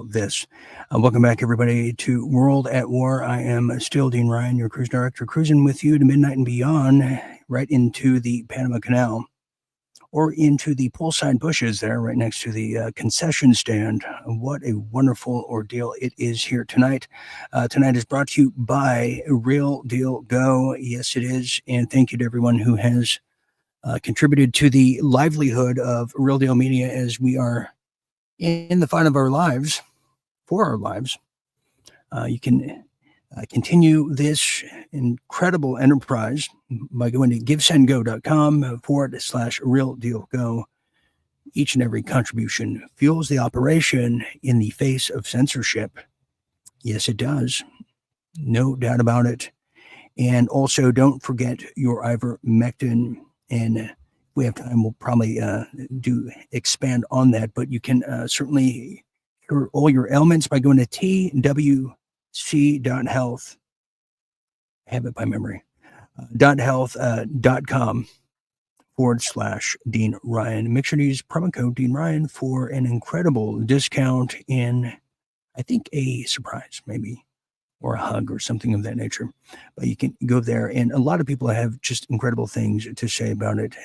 S3: This. Welcome back, everybody, to World at War. I am still Dean Ryan, your cruise director, cruising with you to midnight and beyond, right into the Panama Canal, or into the poolside bushes there, right next to the concession stand. What a wonderful ordeal it is here tonight. Tonight is brought to you by Real Deal Go. Yes, it is. And thank you to everyone who has contributed to the livelihood of Real Deal Media as we are in the fight of our lives, for our lives. You can continue this incredible enterprise by going to givesendgo.com/Real Deal Go. Each and every contribution fuels the operation in the face of censorship. Yes, it does. No doubt about it. And also, don't forget your Ivermectin. And if we have time, we'll probably expand on that. But you can certainly cure all your ailments by going to twc.health. I have it by memory. .health.com/Dean Ryan. Make sure to use promo code Dean Ryan for an incredible discount and I think a surprise, maybe, or a hug or something of that nature. But you can go there, and a lot of people have just incredible things to say about it,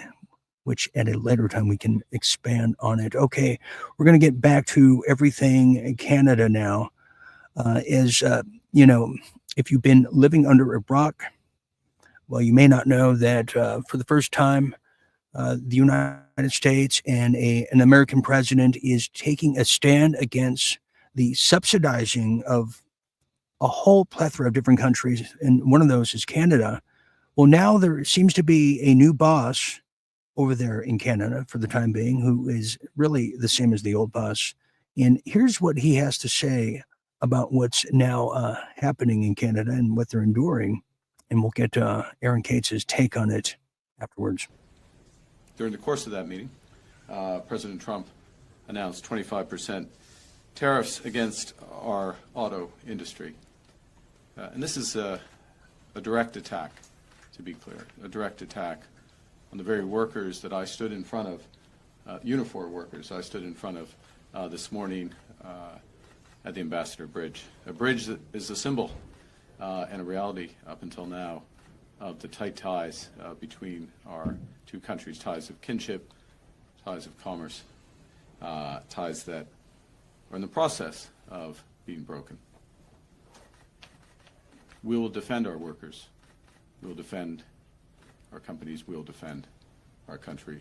S3: which at a later time we can expand on it. Okay, we're going to get back to everything in Canada now. If you've been living under a rock, well, you may not know that for the first time, the United States and an American president is taking a stand against the subsidizing of a whole plethora of different countries, and one of those is Canada. Well, now there seems to be a new boss over there in Canada for the time being, who is really the same as the old boss. And here's what he has to say about what's now happening in Canada and what they're enduring. And we'll get Aaron Cates' take on it afterwards.
S13: During the course of that meeting, President Trump announced 25% tariffs against our auto industry. And this is a direct attack, to be clear, a direct attack on the very workers that I stood in front of, uniform workers I stood in front of this morning at the Ambassador Bridge. A bridge that is a symbol and a reality up until now of the tight ties between our two countries, ties of kinship, ties of commerce, ties that are in the process of being broken. We will defend our workers. We will defend our companies. We will defend our country.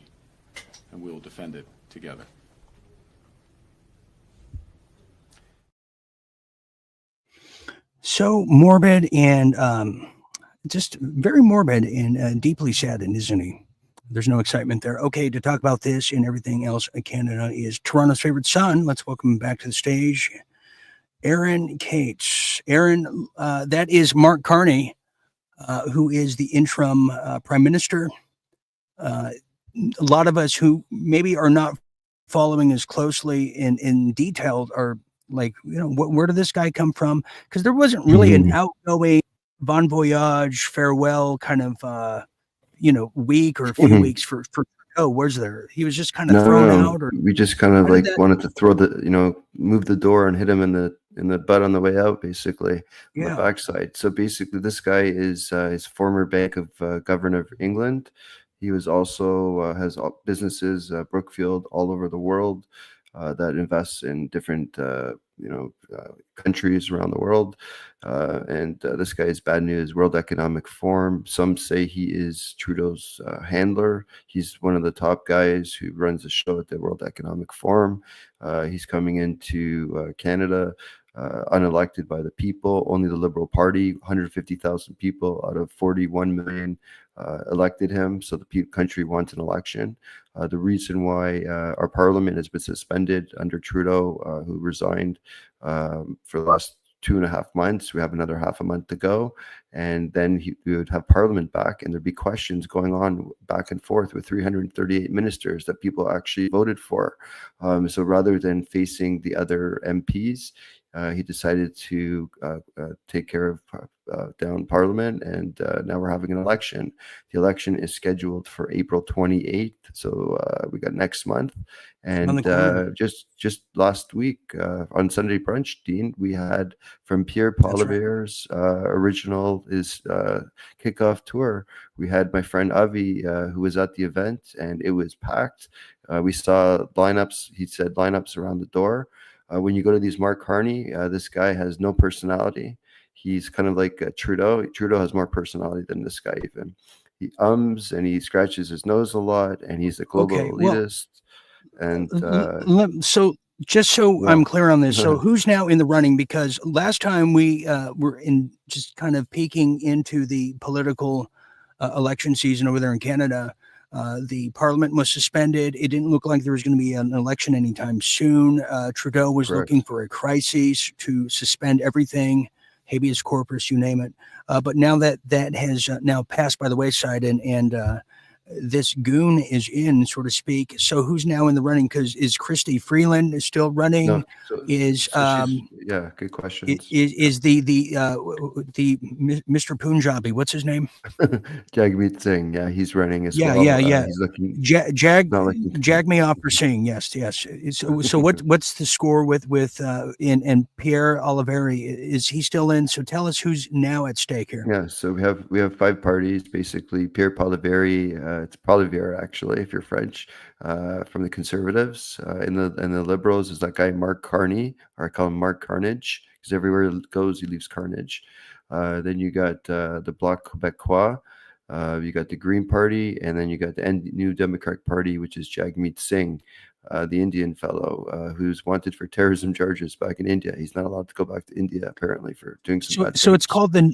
S13: And we will defend it together.
S3: So morbid and just very morbid and deeply saddened, isn't he? There's no excitement there. Okay, to talk about this and everything else in Canada is Toronto's favorite son. Let's welcome him back to the stage, Aaron Cates. Aaron, that is Mark Carney, who is the interim prime minister. A lot of us who maybe are not following as closely in detail are like, where did this guy come from? Because there wasn't really an outgoing bon voyage, farewell kind of, week or a few weeks for Trudeau, was there? He was just kind of thrown out, or
S8: we just kind of like wanted to throw move the door and hit him in the butt on the way out, basically, on the backside. So basically, this guy is former Bank of Governor of England. He was also has businesses, Brookfield, all over the world that invests in different countries around the world. And this guy is bad news. World Economic Forum. Some say he is Trudeau's handler. He's one of the top guys who runs the show at the World Economic Forum. He's coming into Canada, unelected by the people. Only the Liberal Party, 150,000 people out of 41 million elected him. So the country wants an election. The reason why our parliament has been suspended under Trudeau, who resigned for the last 2.5 months. We have another half a month to go, and then we would have Parliament back, and there'd be questions going on back and forth with 338 ministers that people actually voted for. So rather than facing the other MPs, he decided to take care of down Parliament, and now we're having an election. The election is scheduled for April 28th, so we got next month. And just last week on Sunday Brunch, Dean, we had from Pierre Poilievre's original kickoff tour. We had my friend Avi, who was at the event, and it was packed. We saw lineups. He said lineups around the door. When you go to these Mark Carney, this guy has no personality. He's kind of like Trudeau. Trudeau has more personality than this guy even. He and he scratches his nose a lot, and he's a global elitist.
S3: So just so I'm clear on this, so who's now in the running? Because last time we were in just kind of peeking into the political election season over there in Canada. The parliament was suspended. It didn't look like there was going to be an election anytime soon. Trudeau was looking for a crisis to suspend everything, habeas corpus, you name it. But now that has now passed by the wayside, and this goon is in, so to speak. So who's now in the running? Because is Christy Freeland still running?
S8: No, good question.
S3: Is the Mr. Punjabi? What's his name?
S8: Jagmeet Singh. Yeah, he's running as well. He's looking.
S3: Jagmeet Singh. Yes. So what's the score with and Pierre Oliveri? Is he still in? So tell us who's now at stake here.
S8: Yeah. So we have 5 parties basically. Pierre Poilievre. It's Poilievre, actually, if you're French, from the Conservatives. In the Liberals is that guy Mark Carney, or I call him Mark Carnage, because everywhere he goes, he leaves carnage. Then you got the Bloc Québécois, You got the Green Party, and then you got the New Democratic Party, which is Jagmeet Singh, the Indian fellow who's wanted for terrorism charges back in India. He's not allowed to go back to India apparently for doing some bad
S3: So
S8: things.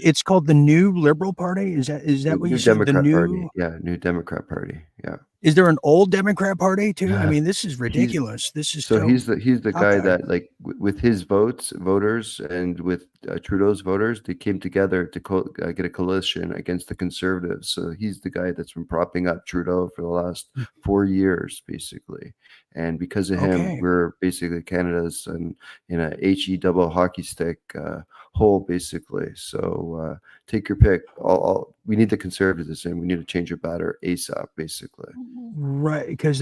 S3: it's called the New Liberal Party. Is that what you said? The
S8: Democrat
S3: new
S8: Party. Yeah, New Democrat Party. Yeah.
S3: Is there an old Democrat Party too? I
S8: Yeah.
S3: mean, this is ridiculous. This is
S8: So he's the guy
S3: cockeyed.
S8: that, like, with his voters, and with Trudeau's voters, they came together to get a coalition against the Conservatives. So he's the guy that's been propping up Trudeau for the last 4 years, basically. And because of him,
S3: Okay.
S8: we're basically Canada's in a HE double hockey stick hole, basically. So take your pick. We need the Conservatives, and we need to change your batter ASAP, basically.
S3: Right, because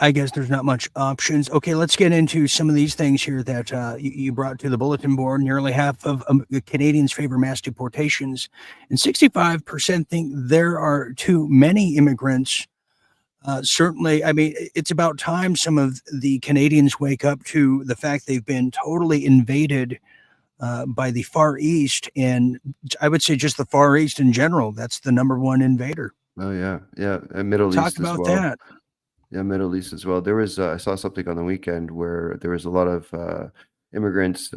S3: I guess there's not much options. Okay, let's get into some of these things here that you brought to the bulletin board. Nearly half of Canadians favor mass deportations, and 65% think there are too many immigrants. Certainly, I mean, it's about time some of the Canadians wake up to the fact they've been totally invaded by the Far East, and I would say just the Far East in general. That's the number one invader.
S8: Oh yeah, yeah, and Middle
S3: Talk
S8: East as
S3: about
S8: well.
S3: that.
S8: Yeah, Middle East as well. There was I saw something on the weekend where there was a lot of immigrants,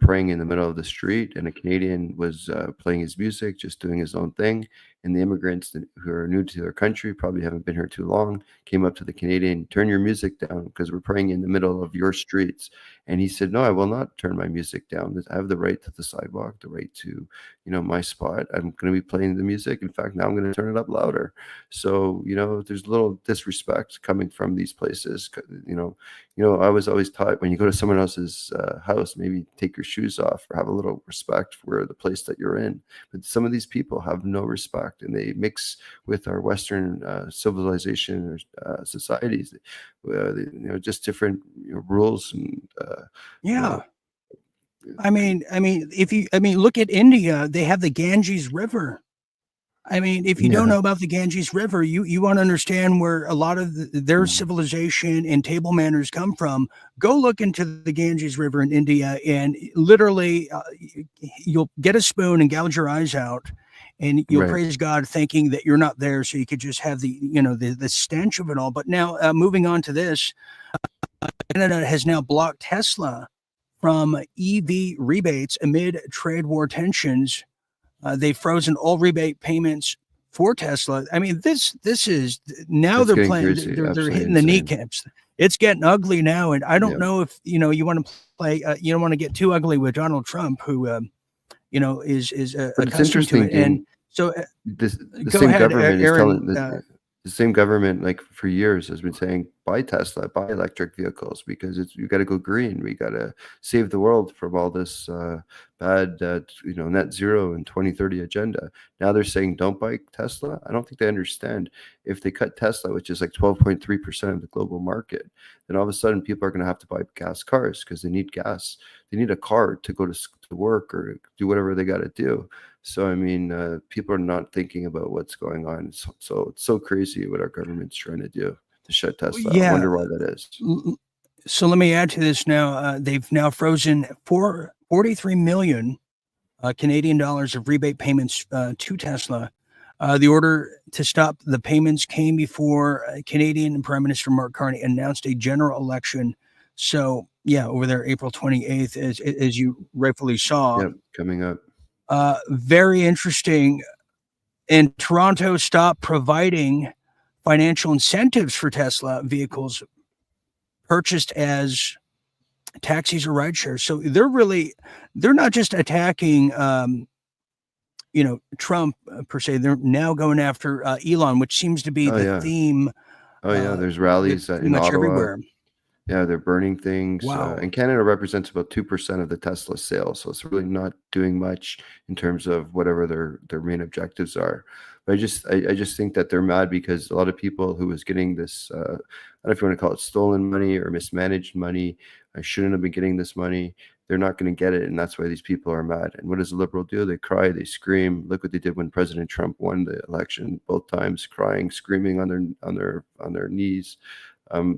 S8: praying in the middle of the street, and a Canadian was playing his music, just doing his own thing. And the immigrants who are new to their country, probably haven't been here too long, came up to the Canadian, turn your music down because we're praying in the middle of your streets. And he said, no, I will not turn my music down. I have the right to the sidewalk, the right to, my spot. I'm going to be playing the music. In fact, now I'm going to turn it up louder. So, there's a little disrespect coming from these places. I was always taught, when you go to someone else's house, maybe take your shoes off or have a little respect for the place that you're in. But some of these people have no respect, and they mix with our Western civilization or societies. Just different rules and
S3: Yeah. I mean, look at India. They have the Ganges River. I mean, if you don't know about the Ganges River, you want to understand where a lot of their civilization and table manners come from. Go look into the Ganges River in India, and literally, you'll get a spoon and gouge your eyes out, and you'll
S8: Right.
S3: praise God, thinking that you're not there, so you could just have the stench of it all. But now, moving on to this, Canada has now blocked Tesla from EV rebates amid trade war tensions. They've frozen all rebate payments for Tesla. I mean, this is now
S8: It's
S3: they're
S8: getting
S3: playing.
S8: crazy,
S3: They're
S8: absolutely
S3: hitting the
S8: insane.
S3: kneecaps. It's getting ugly now, and I don't
S8: Yeah.
S3: know if you want to play. You don't want to get too ugly with Donald Trump, who is
S8: But it's
S3: accustomed to
S8: interesting,
S3: it. And
S8: Dean.
S3: so,
S8: The
S3: go
S8: same
S3: ahead,
S8: government is
S3: Aaron.
S8: telling the same government, like, for years, has been saying, buy Tesla, buy electric vehicles, because you got to go green. We got to save the world from all this bad net zero and 2030 agenda. Now they're saying don't buy Tesla. I don't think they understand. If they cut Tesla, which is like 12.3% of the global market, then all of a sudden people are going to have to buy gas cars because they need gas. They need a car to go to work or do whatever they got to do. So, I mean, people are not thinking about what's going on. So it's so crazy what our government's trying to do to shut Tesla. I
S3: Yeah.
S8: wonder why that is.
S3: So let me add to this now. They've now frozen 43 million Canadian dollars of rebate payments to Tesla. The order to stop the payments came before Canadian Prime Minister Mark Carney announced a general election. So, yeah, over there, April 28th, as you rightfully saw.
S8: Yep, coming up.
S3: Very interesting. And Toronto stopped providing financial incentives for Tesla vehicles purchased as taxis or rideshare. So they're not just attacking, Trump per se. They're now going after Elon, which seems to be the theme.
S8: There's rallies
S3: pretty
S8: in
S3: much
S8: Ottawa.
S3: everywhere.
S8: Yeah, they're burning things.
S3: Wow.
S8: And Canada represents about 2% of the Tesla sales, so it's really not doing much in terms of whatever their main objectives are. But I just think that they're mad because a lot of people who was getting this, I don't know if you want to call it stolen money or mismanaged money, I shouldn't have been getting this money. They're not going to get it, and that's why these people are mad. And what does a liberal do? They cry, they scream. Look what they did when President Trump won the election, both times, crying, screaming on their knees.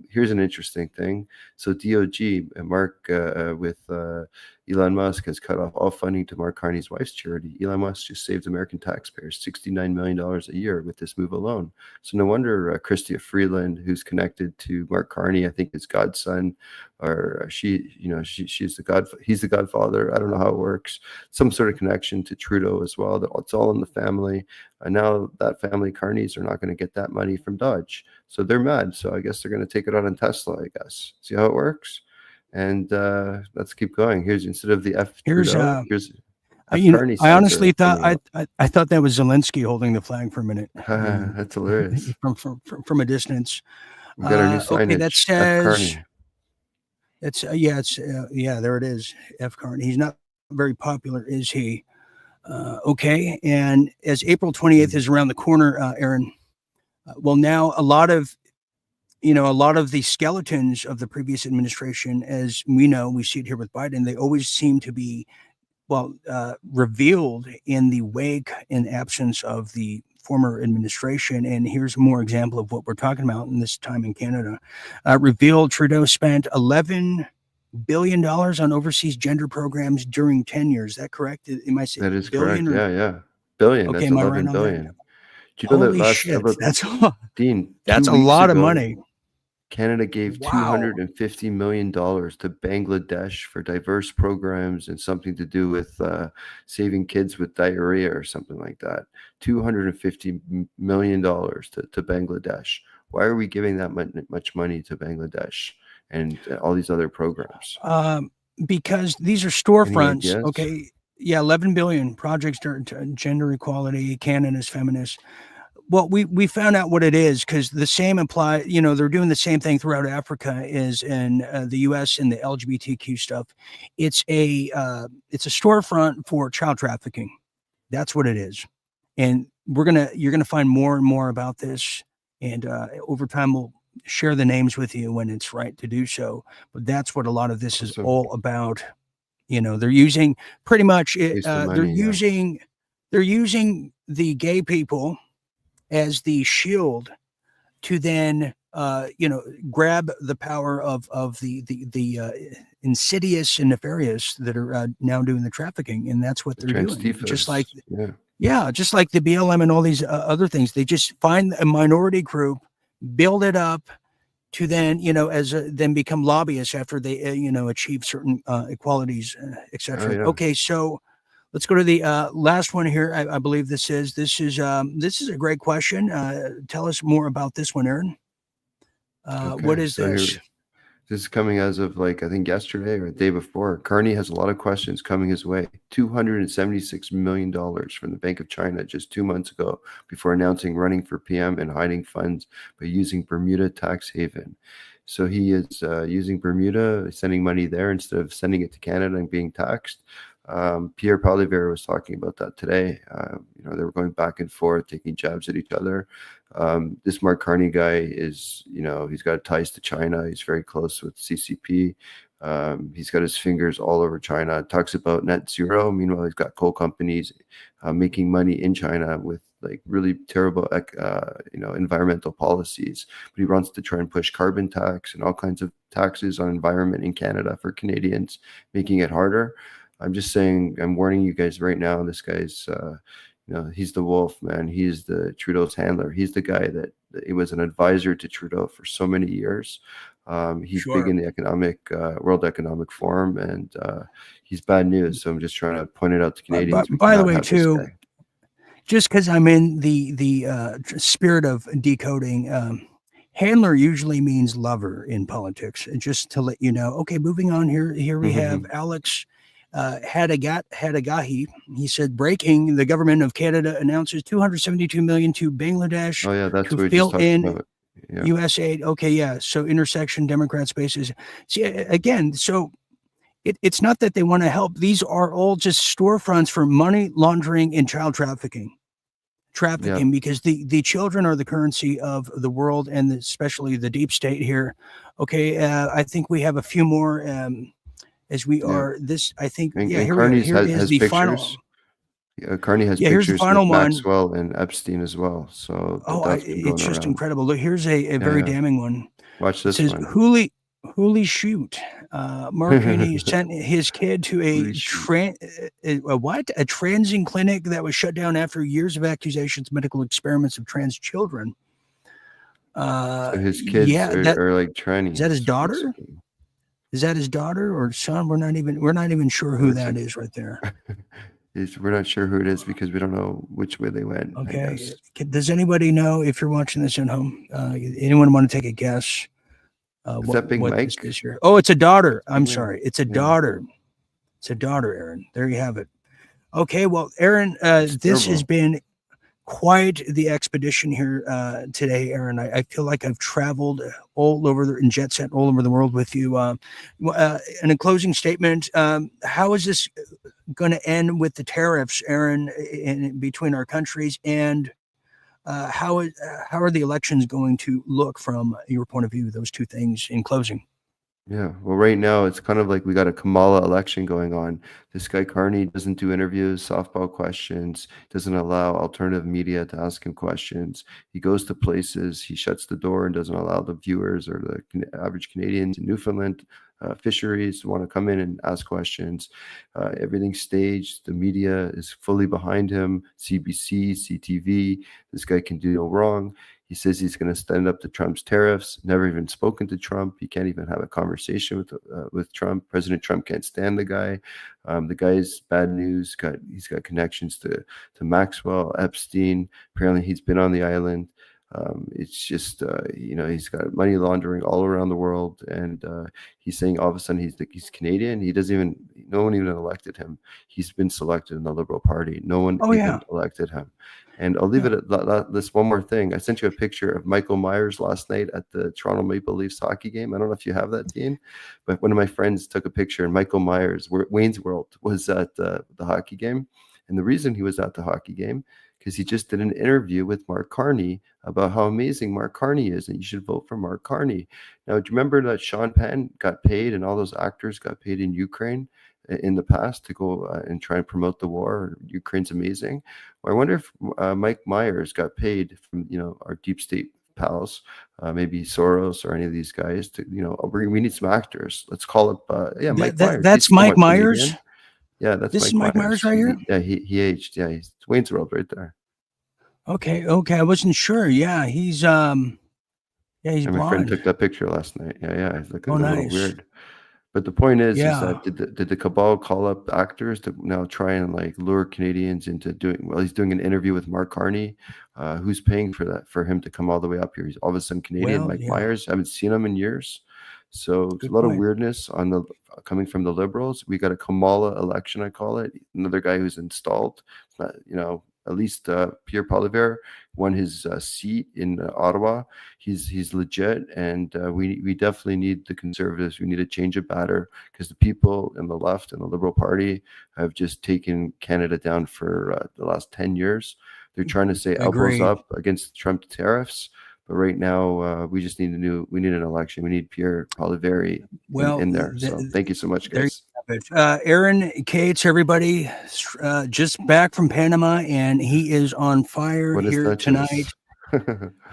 S8: Here's an interesting thing. So DOG, Mark, with Elon Musk has cut off all funding to Mark Carney's wife's charity. Elon Musk just saved American taxpayers $69 million a year with this move alone. So no wonder Chrystia Freeland, who's connected to Mark Carney, I think his godson, or she's he's the godfather. I don't know how it works. Some sort of connection to Trudeau as well. It's all in the family. And now that family, Carneys, are not going to get that money from Dodge. So they're mad. So I guess they're going to take it out on Tesla, I guess. See how it works? And let's keep going. Here's, instead of the F Trudeau, here's F Carney.
S3: I honestly thought I thought that was Zelensky holding the flag for a minute.
S8: That's hilarious.
S3: From a distance.
S8: We've got our new signage.
S3: Okay, that says
S8: F Carney.
S3: it's there it is. F Carney. He's not very popular, is he? Okay, and as April 28th is around the corner, Aaron. Well, now a lot of the skeletons of the previous administration, as we know, we see it here with Biden, they always seem to be, revealed in the wake and absence of the former administration. And here's more example of what we're talking about in this time in Canada. Revealed Trudeau spent $11 billion on overseas gender programs during 10 years. Is that correct? Am I saying
S8: that is correct? Yeah. Billion.
S3: Okay,
S8: that's 11 billion.
S3: That?
S8: Do you know
S3: Holy
S8: that
S3: shit, that's
S8: Dean?
S3: That's a lot of money.
S8: Canada gave $250 million to Bangladesh for diverse programs and something to do with saving kids with diarrhea or something like that. $250 million to Bangladesh. Why are we giving that much money to Bangladesh and all these other programs?
S3: Because these are storefronts. Okay. Yeah, 11 billion projects to gender equality, Canada's feminist. Well, we found out what it is because the same apply. They're doing the same thing throughout Africa as in the U.S. and the LGBTQ stuff. It's a storefront for child trafficking. That's what it is, and you're gonna find more and more about this. And over time, we'll share the names with you when it's right to do so. But that's what a lot of this is all about. They're using pretty much they're using the gay people as the shield to then grab the power of the insidious and nefarious that are now doing the trafficking, and that's what they're doing. Just like the BLM and all these other things, they just find a minority group, build it up to then then become lobbyists after they achieve certain equalities, etc. Okay, so let's go to the last one here. I believe this is a great question. Tell us more about this one, Aaron. What is this?
S8: This is coming as of I think yesterday or the day before. Carney has a lot of questions coming his way. $276 million from the Bank of China just 2 months ago before announcing running for PM and hiding funds by using Bermuda tax haven. So he is using Bermuda, sending money there instead of sending it to Canada and being taxed. Pierre Poilievre was talking about that today. They were going back and forth, taking jabs at each other. This Mark Carney guy is, he's got ties to China. He's very close with CCP. He's got his fingers all over China. Talks about net zero. Meanwhile, he's got coal companies making money in China with really terrible, environmental policies. But he wants to try and push carbon tax and all kinds of taxes on environment in Canada for Canadians, making it harder. I'm just saying, I'm warning you guys right now. This guy's, he's the wolf, man. He's the Trudeau's handler. He's the guy that he was an advisor to Trudeau for so many years. He's big in the World Economic Forum, and he's bad news. So I'm just trying to point it out to Canadians.
S3: By the way, too, just because I'm in the spirit of decoding, handler usually means lover in politics. And just to let you know, okay, moving on here. Here we have Alex Hadagahi. He said, breaking, the government of Canada announces $272 million to Bangladesh to fill in U.S. aid. Okay, yeah. So intersection Democrat spaces. See, again, so it's not that they want to help. These are all just storefronts for money laundering and child trafficking. Because the children are the currency of the world, and especially the deep state here. Okay, I think we have a few more as we are this. I think here is the final.
S8: Carney has
S3: here's the
S8: pictures
S3: final
S8: with
S3: one.
S8: Maxwell and Epstein as well. So
S3: it's just incredible. Look, here's a very damning one.
S8: Watch this
S3: it says,
S8: one.
S3: Holy shoot. Mark Rooney sent his kid to a transing clinic that was shut down after years of accusations, medical experiments of trans children.
S8: So his kids are like trannies.
S3: Is that his daughter? Is that his daughter or son? We're not even sure who that is right there.
S8: We're not sure who it is because we don't know which way they went.
S3: Okay. Does anybody know, if you're watching this at home, anyone want to take a guess?
S8: Is that Big Mike?
S3: This here? Oh, it's a daughter. I'm sorry. It's a daughter. It's a daughter, Aaron. There you have it. Okay. Well, Aaron, this has been quite the expedition here today, Aaron. I feel like I've traveled all over and jet set all over the world with you. And a closing statement, how is this going to end with the tariffs, Aaron, in between our countries? And how are the elections going to look from your point of view, those two things in closing?
S8: Yeah, well, right now it's kind of like we got a Kamala election going on. This guy Carney doesn't do interviews, softball questions, doesn't allow alternative media to ask him questions. He goes to places, he shuts the door and doesn't allow the viewers or the average Canadians in Newfoundland fisheries to want to come in and ask questions. Everything's staged. The media is fully behind him. CBC, CTV. This guy can do no wrong. He says he's going to stand up to Trump's tariffs. Never even spoken to Trump. He can't even have a conversation with Trump. President Trump can't stand the guy. The guy's bad news. He's got connections to Maxwell, Epstein. Apparently, he's been on the island. It's just he's got money laundering all around the world, and he's saying all of a sudden he's Canadian. No one even elected him. He's been selected in the Liberal Party. No one elected him. And I'll leave it at this one more thing. I sent you a picture of Michael Myers last night at the Toronto Maple Leafs hockey game. I don't know if you have that, Dean, but one of my friends took a picture, and Michael Myers, Wayne's World, was at the hockey game. And the reason he was at the hockey game, because he just did an interview with Mark Carney about how amazing Mark Carney is, and you should vote for Mark Carney. Now, do you remember that Sean Penn got paid, and all those actors got paid in Ukraine in the past to go and try and promote the war? Ukraine's amazing. Well, I wonder if Mike Myers got paid from our deep state pals, maybe Soros or any of these guys to we need some actors. Let's call up Mike Myers.
S3: That's Mike Myers.
S8: Canadian. Yeah,
S3: this is Mike Myers right here.
S8: Yeah, he aged. Yeah, he's Wayne's World right there.
S3: Okay, I wasn't sure. Yeah, he's blonde.
S8: My friend took that picture last night. Yeah, he's looking a
S3: nice.
S8: little weird. But the point is that did the cabal call up actors to now try and lure Canadians into doing? Well, he's doing an interview with Mark Carney. Who's paying for that? For him to come all the way up here? He's all of a sudden Canadian. Mike Myers. I haven't seen him in years. So there's a lot of weirdness coming from the Liberals. We got a Kamala election, I call it. Another guy who's installed. At least Pierre Poilievre won his seat in Ottawa. He's legit, and we definitely need the Conservatives. We need a change of batter because the people in the left and the Liberal Party have just taken Canada down for the last 10 years. They're trying to say elbows up against Trump tariffs. But right now, we just need we need an election. We need Pierre Poilievre in there. So thank you so much, guys.
S3: Aaron Cates, everybody, just back from Panama, and he is on fire here tonight.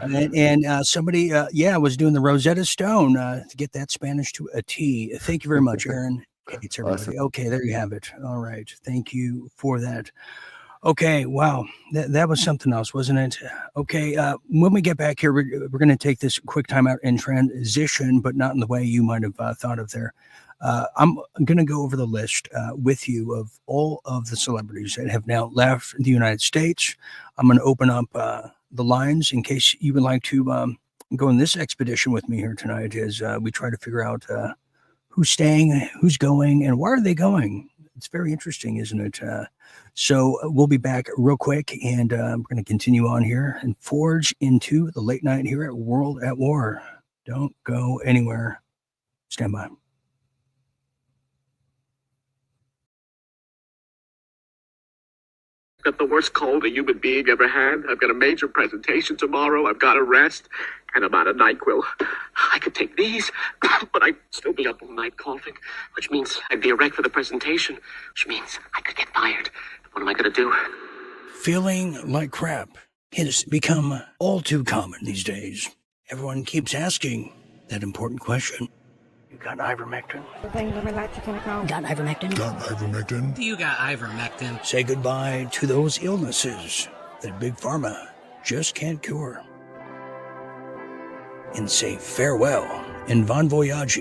S3: and somebody, was doing the Rosetta Stone to get that Spanish to a T. Thank you very much, Aaron Cates, everybody. Awesome. Okay, there you have it. All right. Thank you for that. Okay, wow, that was something else, wasn't it? Okay, when we get back here, we're going to take this quick time out and transition, but not in the way you might have thought of there. I'm going to go over the list with you of all of the celebrities that have now left the United States. I'm going to open up the lines in case you would like to go on this expedition with me here tonight as we try to figure out who's staying, who's going, and why are they going. It's very interesting, isn't it? So we'll be back real quick, and we're going to continue on here and forge into the late night here at World at War. Don't go anywhere. Stand by.
S14: Got the worst cold a human being ever had. I've got a major presentation tomorrow. I've got to rest, and I'm out of NyQuil. I could take these, but I'd still be up all night coughing, which means I'd be a wreck for the presentation, which means I could get fired. What am I going to do?
S3: Feeling like crap has become all too common these days. Everyone keeps asking that important question. You got ivermectin?
S15: Got ivermectin?
S9: Got ivermectin?
S15: You got ivermectin.
S3: Say goodbye to those illnesses that Big Pharma just can't cure. And say farewell and bon voyage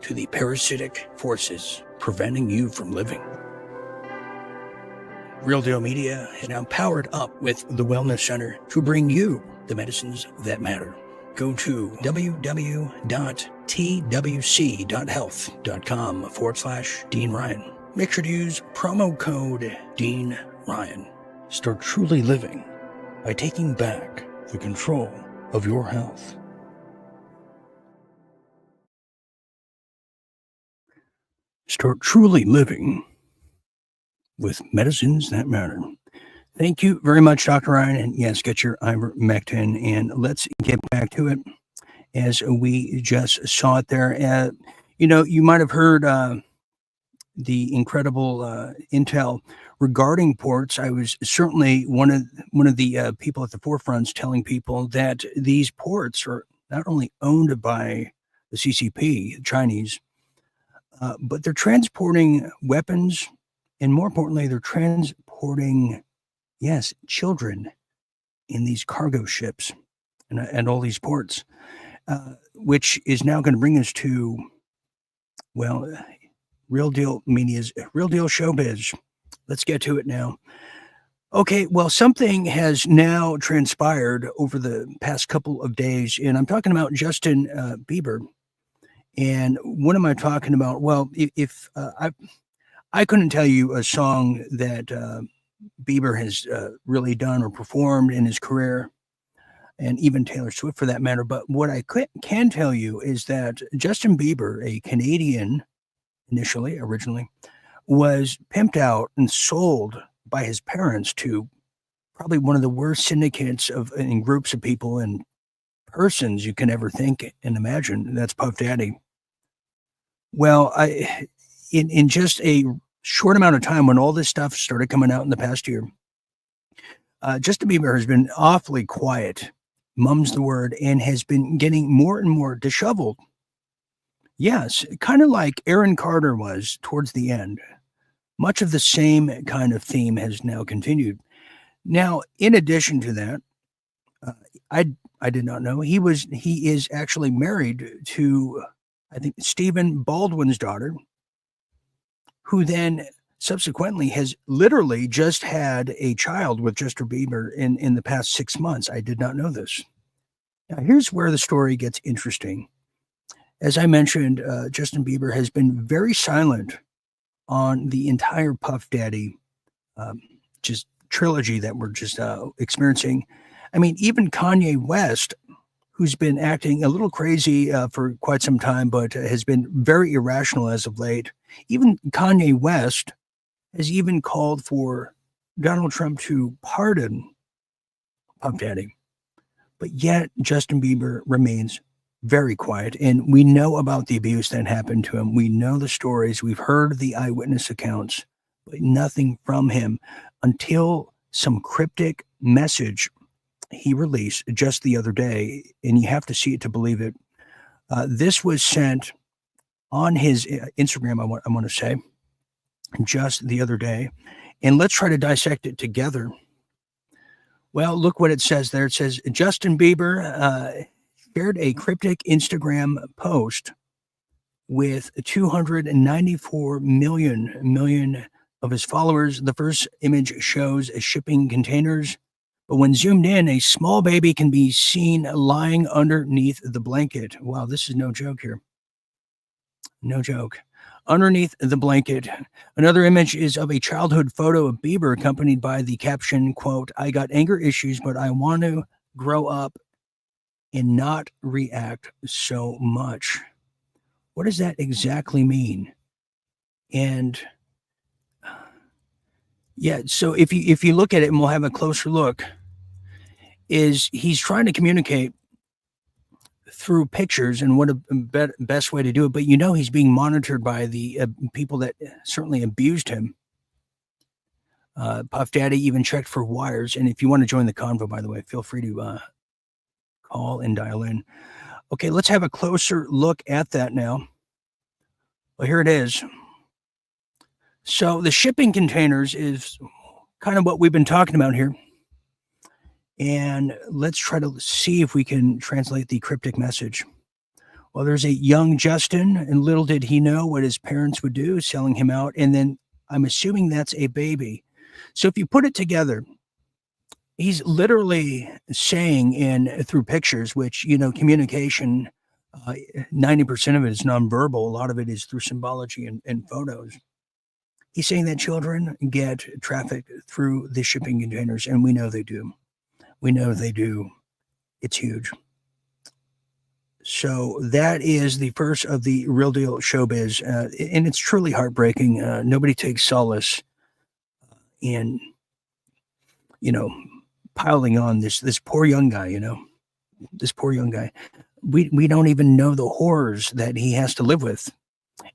S3: to the parasitic forces preventing you from living. Real Deal Media is now powered up with the Wellness Center to bring you the medicines that matter. Go to www.twc.health.com/Dean Ryan. Make sure to use promo code Dean Ryan. Start truly living by taking back the control of your health. Start truly living with medicines that matter. Thank you very much, Dr. Ryan. And yes, get your ivermectin. And let's get back to it as we just saw it there. You might have heard the incredible intel regarding ports. I was certainly one of the people at the forefronts telling people that these ports are not only owned by the CCP, the Chinese, but they're transporting weapons, and more importantly, they're transporting, yes, children in these cargo ships and all these ports, which is now going to bring us to, well, Real Deal Media's Real Deal Showbiz. Let's get to it now. Okay, well, something has now transpired over the past couple of days, and I'm talking about Justin Bieber. And what am I talking about? Well, if I couldn't tell you a song that Bieber has really done or performed in his career, and even Taylor Swift for that matter. But what I can tell you is that Justin Bieber, a Canadian originally, was pimped out and sold by his parents to probably one of the worst syndicates in groups of people and persons you can ever think and imagine. That's Puff Daddy. Well, in just a short amount of time, when all this stuff started coming out in the past year, Justin Bieber has been awfully quiet, mum's the word, and has been getting more and more disheveled. Yes, kind of like Aaron Carter was towards the end. Much of the same kind of theme has now continued. Now, in addition to that, I did not know he is actually married to, I think, Stephen Baldwin's daughter, who then subsequently has literally just had a child with Justin Bieber in the past 6 months. I did not know this. Now, here's where the story gets interesting. As I mentioned, Justin Bieber has been very silent on the entire Puff Daddy just trilogy that we're just experiencing. I mean, even Kanye West, who's been acting a little crazy for quite some time, but has been very irrational as of late. Even Kanye West has even called for Donald Trump to pardon Puff Daddy. But yet Justin Bieber remains very quiet. And we know about the abuse that happened to him. We know the stories. We've heard the eyewitness accounts, but nothing from him until some cryptic message he released just the other day, and you have to see it to believe it. This was sent on his Instagram, I want to say, just the other day. And let's try to dissect it together. Well, look what it says there. It says, Justin Bieber shared a cryptic Instagram post with 294 million of his followers. The first image shows shipping containers, but when zoomed in, a small baby can be seen lying underneath the blanket. Wow, this is no joke here. No joke. Underneath the blanket. Another image is of a childhood photo of Bieber accompanied by the caption, quote, "I got anger issues, but I want to grow up and not react so much." What does that exactly mean? And yeah, so if you look at it, and we'll have a closer look, is he's trying to communicate through pictures, and what a best way to do it. But he's being monitored by the people that certainly abused him. Puff Daddy even checked for wires. And if you want to join the convo, by the way, feel free to call and dial in. Okay, let's have a closer look at that now. Well, here it is. So the shipping containers is kind of what we've been talking about here. And let's try to see if we can translate the cryptic message. Well, there's a young Justin, and little did he know what his parents would do, selling him out. And then I'm assuming that's a baby. So if you put it together, he's literally saying through pictures, which, communication, 90% of it is nonverbal. A lot of it is through symbology and photos. He's saying that children get trafficked through the shipping containers, and we know they do. We know they do. It's huge. So that is the first of the real deal showbiz, and it's truly heartbreaking. Nobody takes solace in, piling on this poor young guy. This poor young guy. We don't even know the horrors that he has to live with.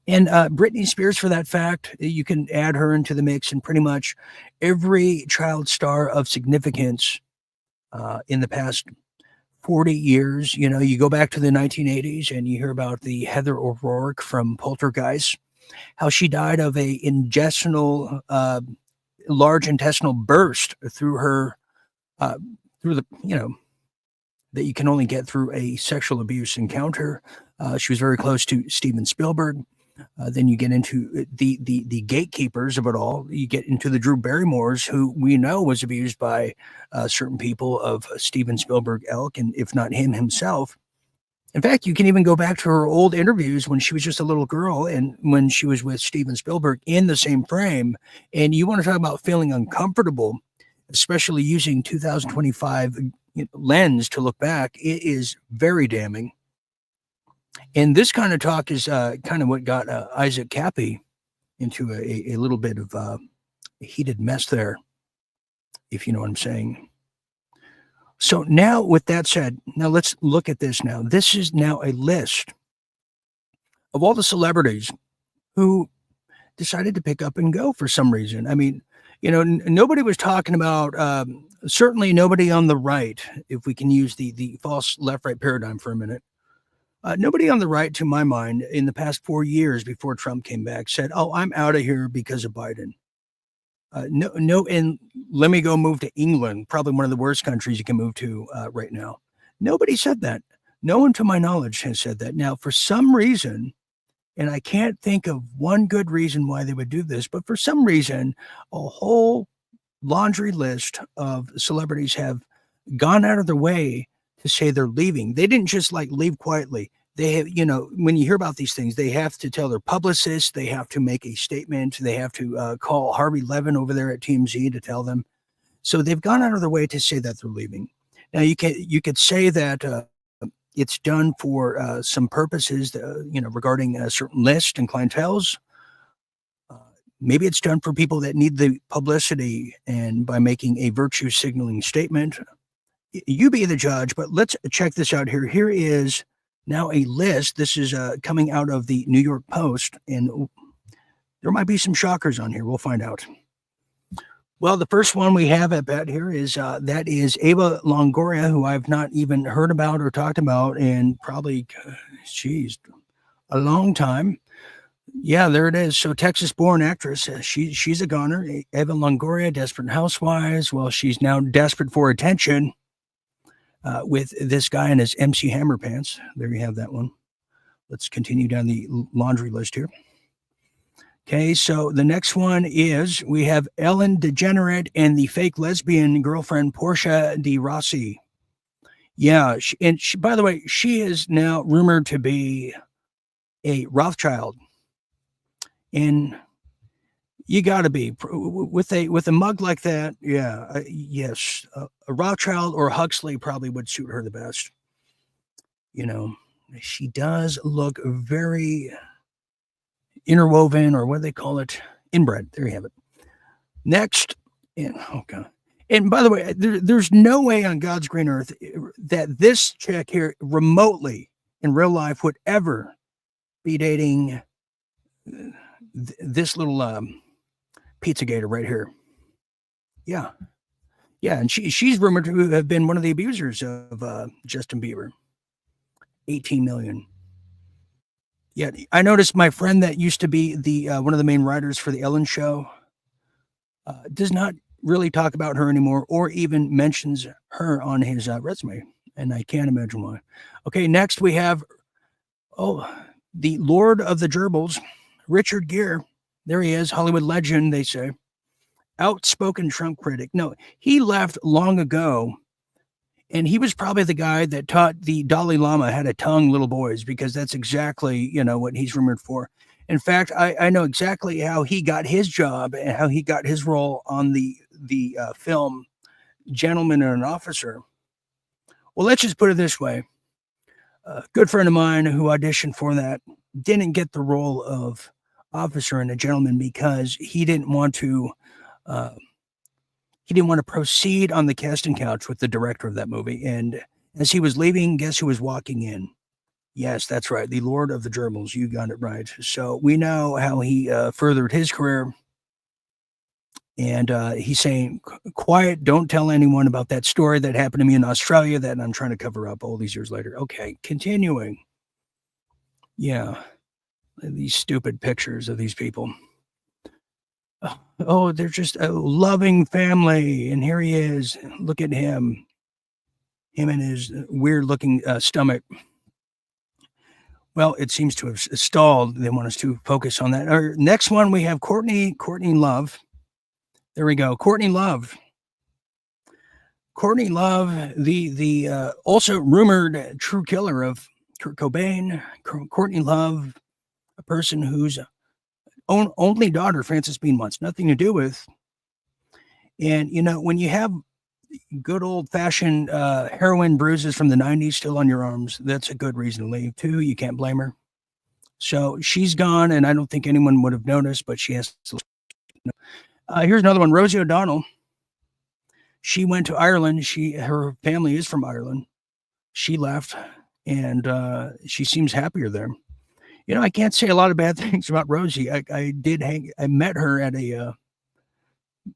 S3: And Britney Spears, for that fact, you can add her into the mix, and pretty much every child star of significance in the past 40 years. You go back to the 1980s and you hear about the Heather O'Rourke from Poltergeist, how she died of a large intestinal burst through her, through the, that you can only get through a sexual abuse encounter. She was very close to Steven Spielberg. Then you get into the gatekeepers of it all. You get into the Drew Barrymores, who we know was abused by certain people of Steven Spielberg ilk, and if not him himself. In fact, you can even go back to her old interviews when she was just a little girl and when she was with Steven Spielberg in the same frame. And you want to talk about feeling uncomfortable, especially using 2025 lens to look back. It is very damning. And this kind of talk is kind of what got Isaac Cappy into a little bit of a heated mess there, if you know what I'm saying. So now, with that said, now let's look at this now. This is now a list of all the celebrities who decided to pick up and go for some reason. I mean, nobody was talking about, certainly nobody on the right, if we can use the false left-right paradigm for a minute. Nobody on the right, to my mind, in the past 4 years before Trump came back said, "Oh, I'm out of here because of Biden." No, and let me go move to England, probably one of the worst countries you can move to right now. Nobody said that. No one, to my knowledge, has said that. Now, for some reason, and I can't think of one good reason why they would do this, but for some reason, a whole laundry list of celebrities have gone out of their way to say they're leaving. They didn't just leave quietly. They have, when you hear about these things, they have to tell their publicists, they have to make a statement, they have to call Harvey Levin over there at TMZ to tell them. So they've gone out of their way to say that they're leaving. Now you could say that it's done for some purposes, regarding a certain list and clientels. Maybe it's done for people that need the publicity and by making a virtue signaling statement. You be the judge, but let's check this out here. Here is now a list. This is coming out of the New York Post, and there might be some shockers on here. We'll find out. Well, the first one we have at bat here is that is Ava Longoria, who I've not even heard about or talked about in probably, a long time. Yeah, there it is. So Texas-born actress. She's a goner. Ava Longoria, Desperate Housewives. Well, she's now desperate for attention. With this guy in his MC Hammer pants. There you have that one. Let's continue down the laundry list here. Okay, so the next one is we have Ellen DeGeneres and the fake lesbian girlfriend Portia de Rossi. Yeah, she, by the way, she is now rumored to be a Rothschild, and you got to be with a mug like that. Yeah, yes, a Rothschild or Huxley probably would suit her the best. She does look very interwoven, or what do they call it? Inbred. There you have it. Next, and by the way, there's no way on God's green earth that this chick here remotely in real life would ever be dating this little pizza gator right here. Yeah, and she's rumored to have been one of the abusers of Justin Bieber. 18 million. Yeah, I noticed my friend that used to be the one of the main writers for the Ellen Show does not really talk about her anymore, or even mentions her on his resume, and I can't imagine why. Okay, next we have the Lord of the Gerbils, Richard Gere. There he is, Hollywood legend, they say. Outspoken Trump critic. No, he left long ago, and he was probably the guy that taught the Dalai Lama how to tongue little boys, because that's exactly, what he's rumored for. In fact, I know exactly how he got his job and how he got his role on the film Gentleman and an Officer. Well, let's just put it this way. A good friend of mine who auditioned for that didn't get the role of officer in A Gentleman because he didn't want to proceed on the casting couch with the director of that movie. And as he was leaving, guess who was walking in? Yes, that's right. The Lord of the Gerbils. You got it right. So we know how he furthered his career. And he's saying, quiet, don't tell anyone about that story that happened to me in Australia that I'm trying to cover up all these years later. Okay, continuing. Yeah, these stupid pictures of these people. Oh, they're just a loving family. And here he is. Look at him. Him and his weird-looking stomach. Well, it seems to have stalled. They want us to focus on that. Our next one, we have Courtney Love. There we go. Courtney Love, the also rumored true killer of Kurt Cobain. Courtney Love, a person whose only daughter, Frances Bean, wants nothing to do with. And, when you have good old-fashioned heroin bruises from the 90s still on your arms, that's a good reason to leave, too. You can't blame her. So she's gone, and I don't think anyone would have noticed, but she has to. Here's another one, Rosie O'Donnell. She went to Ireland. Her family is from Ireland. She left, and she seems happier there. I can't say a lot of bad things about Rosie. I met her at a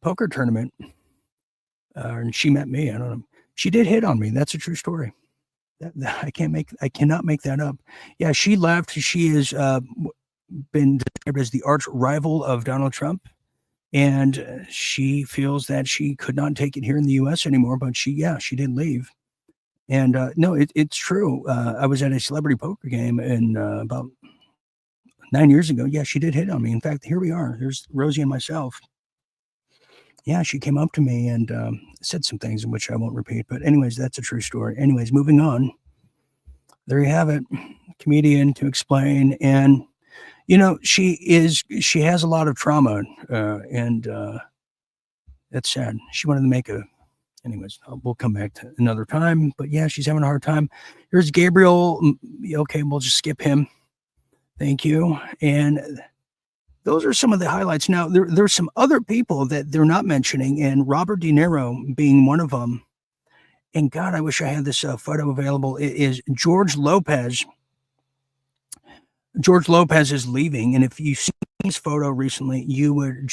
S3: poker tournament, and she met me. I don't know. She did hit on me. That's a true story. I cannot make that up. Yeah, she left. She has been described as the arch rival of Donald Trump. And she feels that she could not take it here in the U.S. anymore, but she did leave. And no, it's true. I was at a celebrity poker game and about 9 years ago. Yeah, she did hit on me. In fact, here we are. There's Rosie and myself. Yeah, she came up to me and said some things in which I won't repeat. But anyways, that's a true story. Anyways, moving on. There you have it. Comedian to explain. And she has a lot of trauma, and that's sad. She wanted to make anyways, we'll come back to another time, but yeah, she's having a hard time. Here's Gabriel. Okay, we'll just skip him. Thank you. And those are some of the highlights. Now, there's some other people that they're not mentioning, and Robert De Niro being one of them. And God, I wish I had this photo available. It is George Lopez. George Lopez is leaving, and if you see his photo recently, you would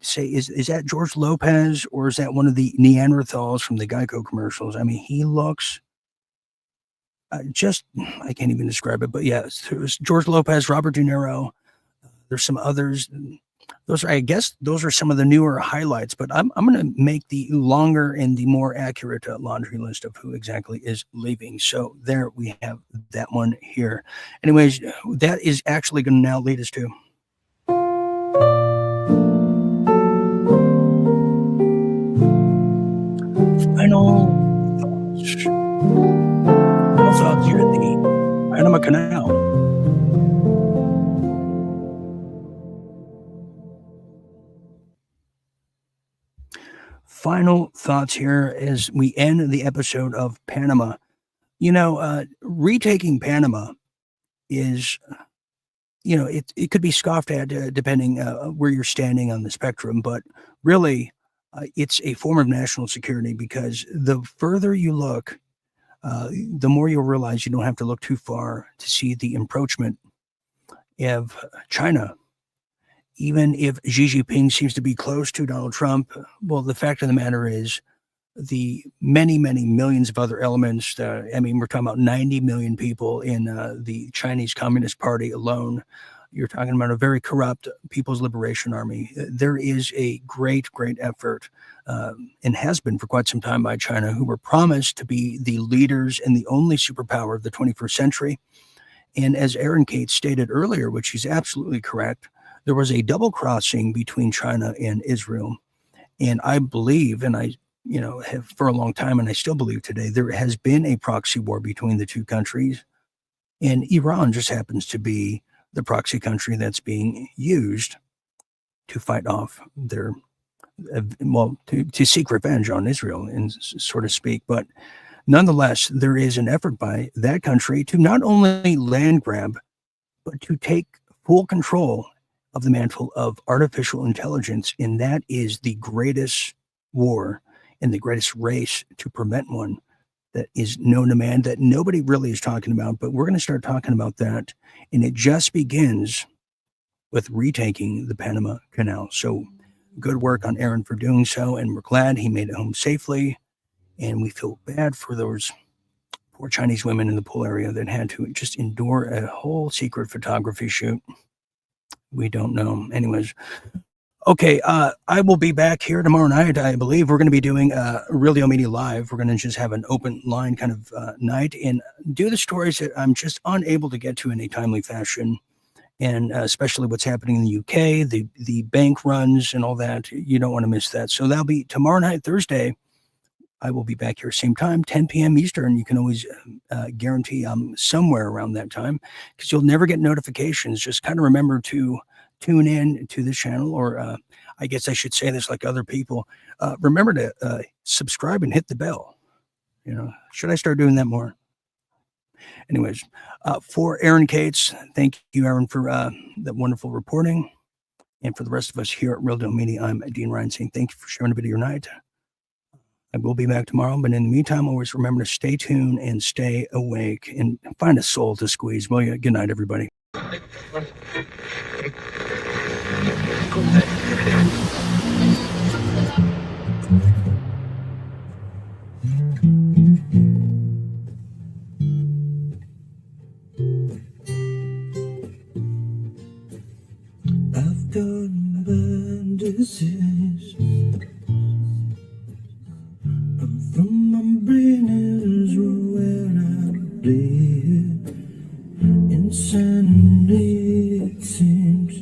S3: say, is that George Lopez, or is that one of the Neanderthals from the Geico commercials? I mean, he looks I can't even describe it, but yeah, it's George Lopez, Robert De Niro. There's some others. I guess those are some of the newer highlights, but I'm going to make the longer and the more accurate laundry list of who exactly is leaving. So there we have that one here. Anyways, that is actually going to now lead us to final thoughts here at the Panama Canal. Final thoughts here as we end the episode of Panama. Retaking Panama is, it could be scoffed at depending where you're standing on the spectrum, but really it's a form of national security, because the further you look, the more you'll realize you don't have to look too far to see the encroachment of China. Even if Xi Jinping seems to be close to Donald Trump, well, the fact of the matter is the many, many millions of other elements. I mean, we're talking about 90 million people in the Chinese Communist Party alone. You're talking about a very corrupt People's Liberation Army. There is a great, great effort, and has been for quite some time by China, who were promised to be the leaders and the only superpower of the 21st century. And as Aaron Cates stated earlier, which is absolutely correct, there was a double crossing between China and Israel. And I believe, and I have for a long time, and I still believe today, there has been a proxy war between the two countries. And Iran just happens to be the proxy country that's being used to fight off their, to seek revenge on Israel, and so to speak. But nonetheless, there is an effort by that country to not only land grab, but to take full control of the mantle of artificial intelligence. And that is the greatest war and the greatest race to prevent one that is known to man, that nobody really is talking about. But we're going to start talking about that. And it just begins with retaking the Panama Canal. So good work on Aaron for doing so. And we're glad he made it home safely. And we feel bad for those poor Chinese women in the pool area that had to just endure a whole secret photography shoot. We don't know. Anyways, okay, I will be back here tomorrow night. I believe we're going to be doing Real Deal Media Live. We're going to just have an open line kind of night and do the stories that I'm just unable to get to in a timely fashion. And especially what's happening in the UK, the bank runs and all that. You don't want to miss that. So that'll be tomorrow night, Thursday. I will be back here same time, 10 p.m. Eastern. You can always guarantee I'm somewhere around that time, because you'll never get notifications. Just kind of remember to tune in to this channel, or I guess I should say this like other people. Remember to subscribe and hit the bell. Should I start doing that more? Anyways, for Aaron Cates, thank you, Aaron, for that wonderful reporting. And for the rest of us here at Real Deal Media, I'm Dean Ryan saying thank you for sharing a bit of your night. I will be back tomorrow, but in the meantime, always remember to stay tuned and stay awake and find a soul to squeeze. Well, yeah, good night, everybody. I've got bad disease. From my brain is where I bleed. Insanity, it seems,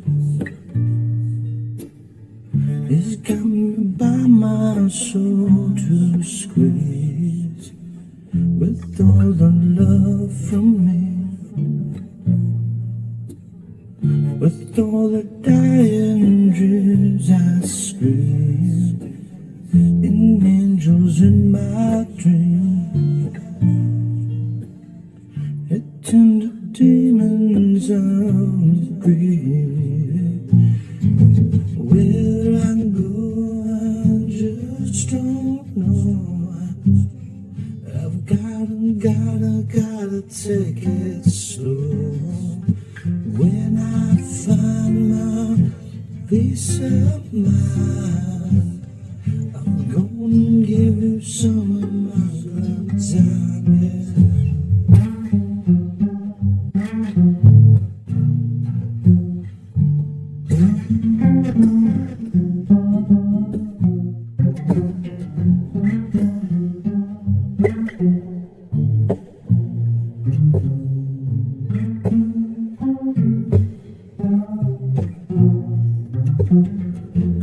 S3: is got me by my soul to squeeze. With all the love from me, with all the dying dreams I scream. In angels in my dreams, it turned to demons of grief. Where I go, I just don't know. I've gotta take it slow. When I find my peace of mind, I'm gonna give you some of my good time, yeah.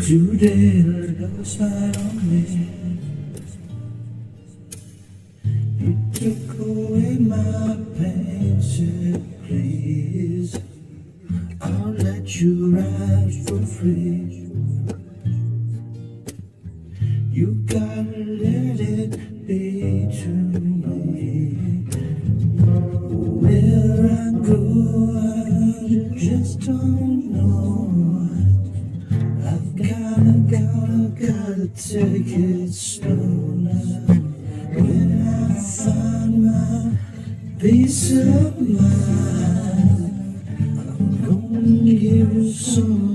S3: Today the love light on me. You took away my pain, said please, I'll let you ride for free. You gotta let it be to me. Where I go, I just don't know. I've gotta take it slow now. When I find my peace of mind, I'm gonna give you some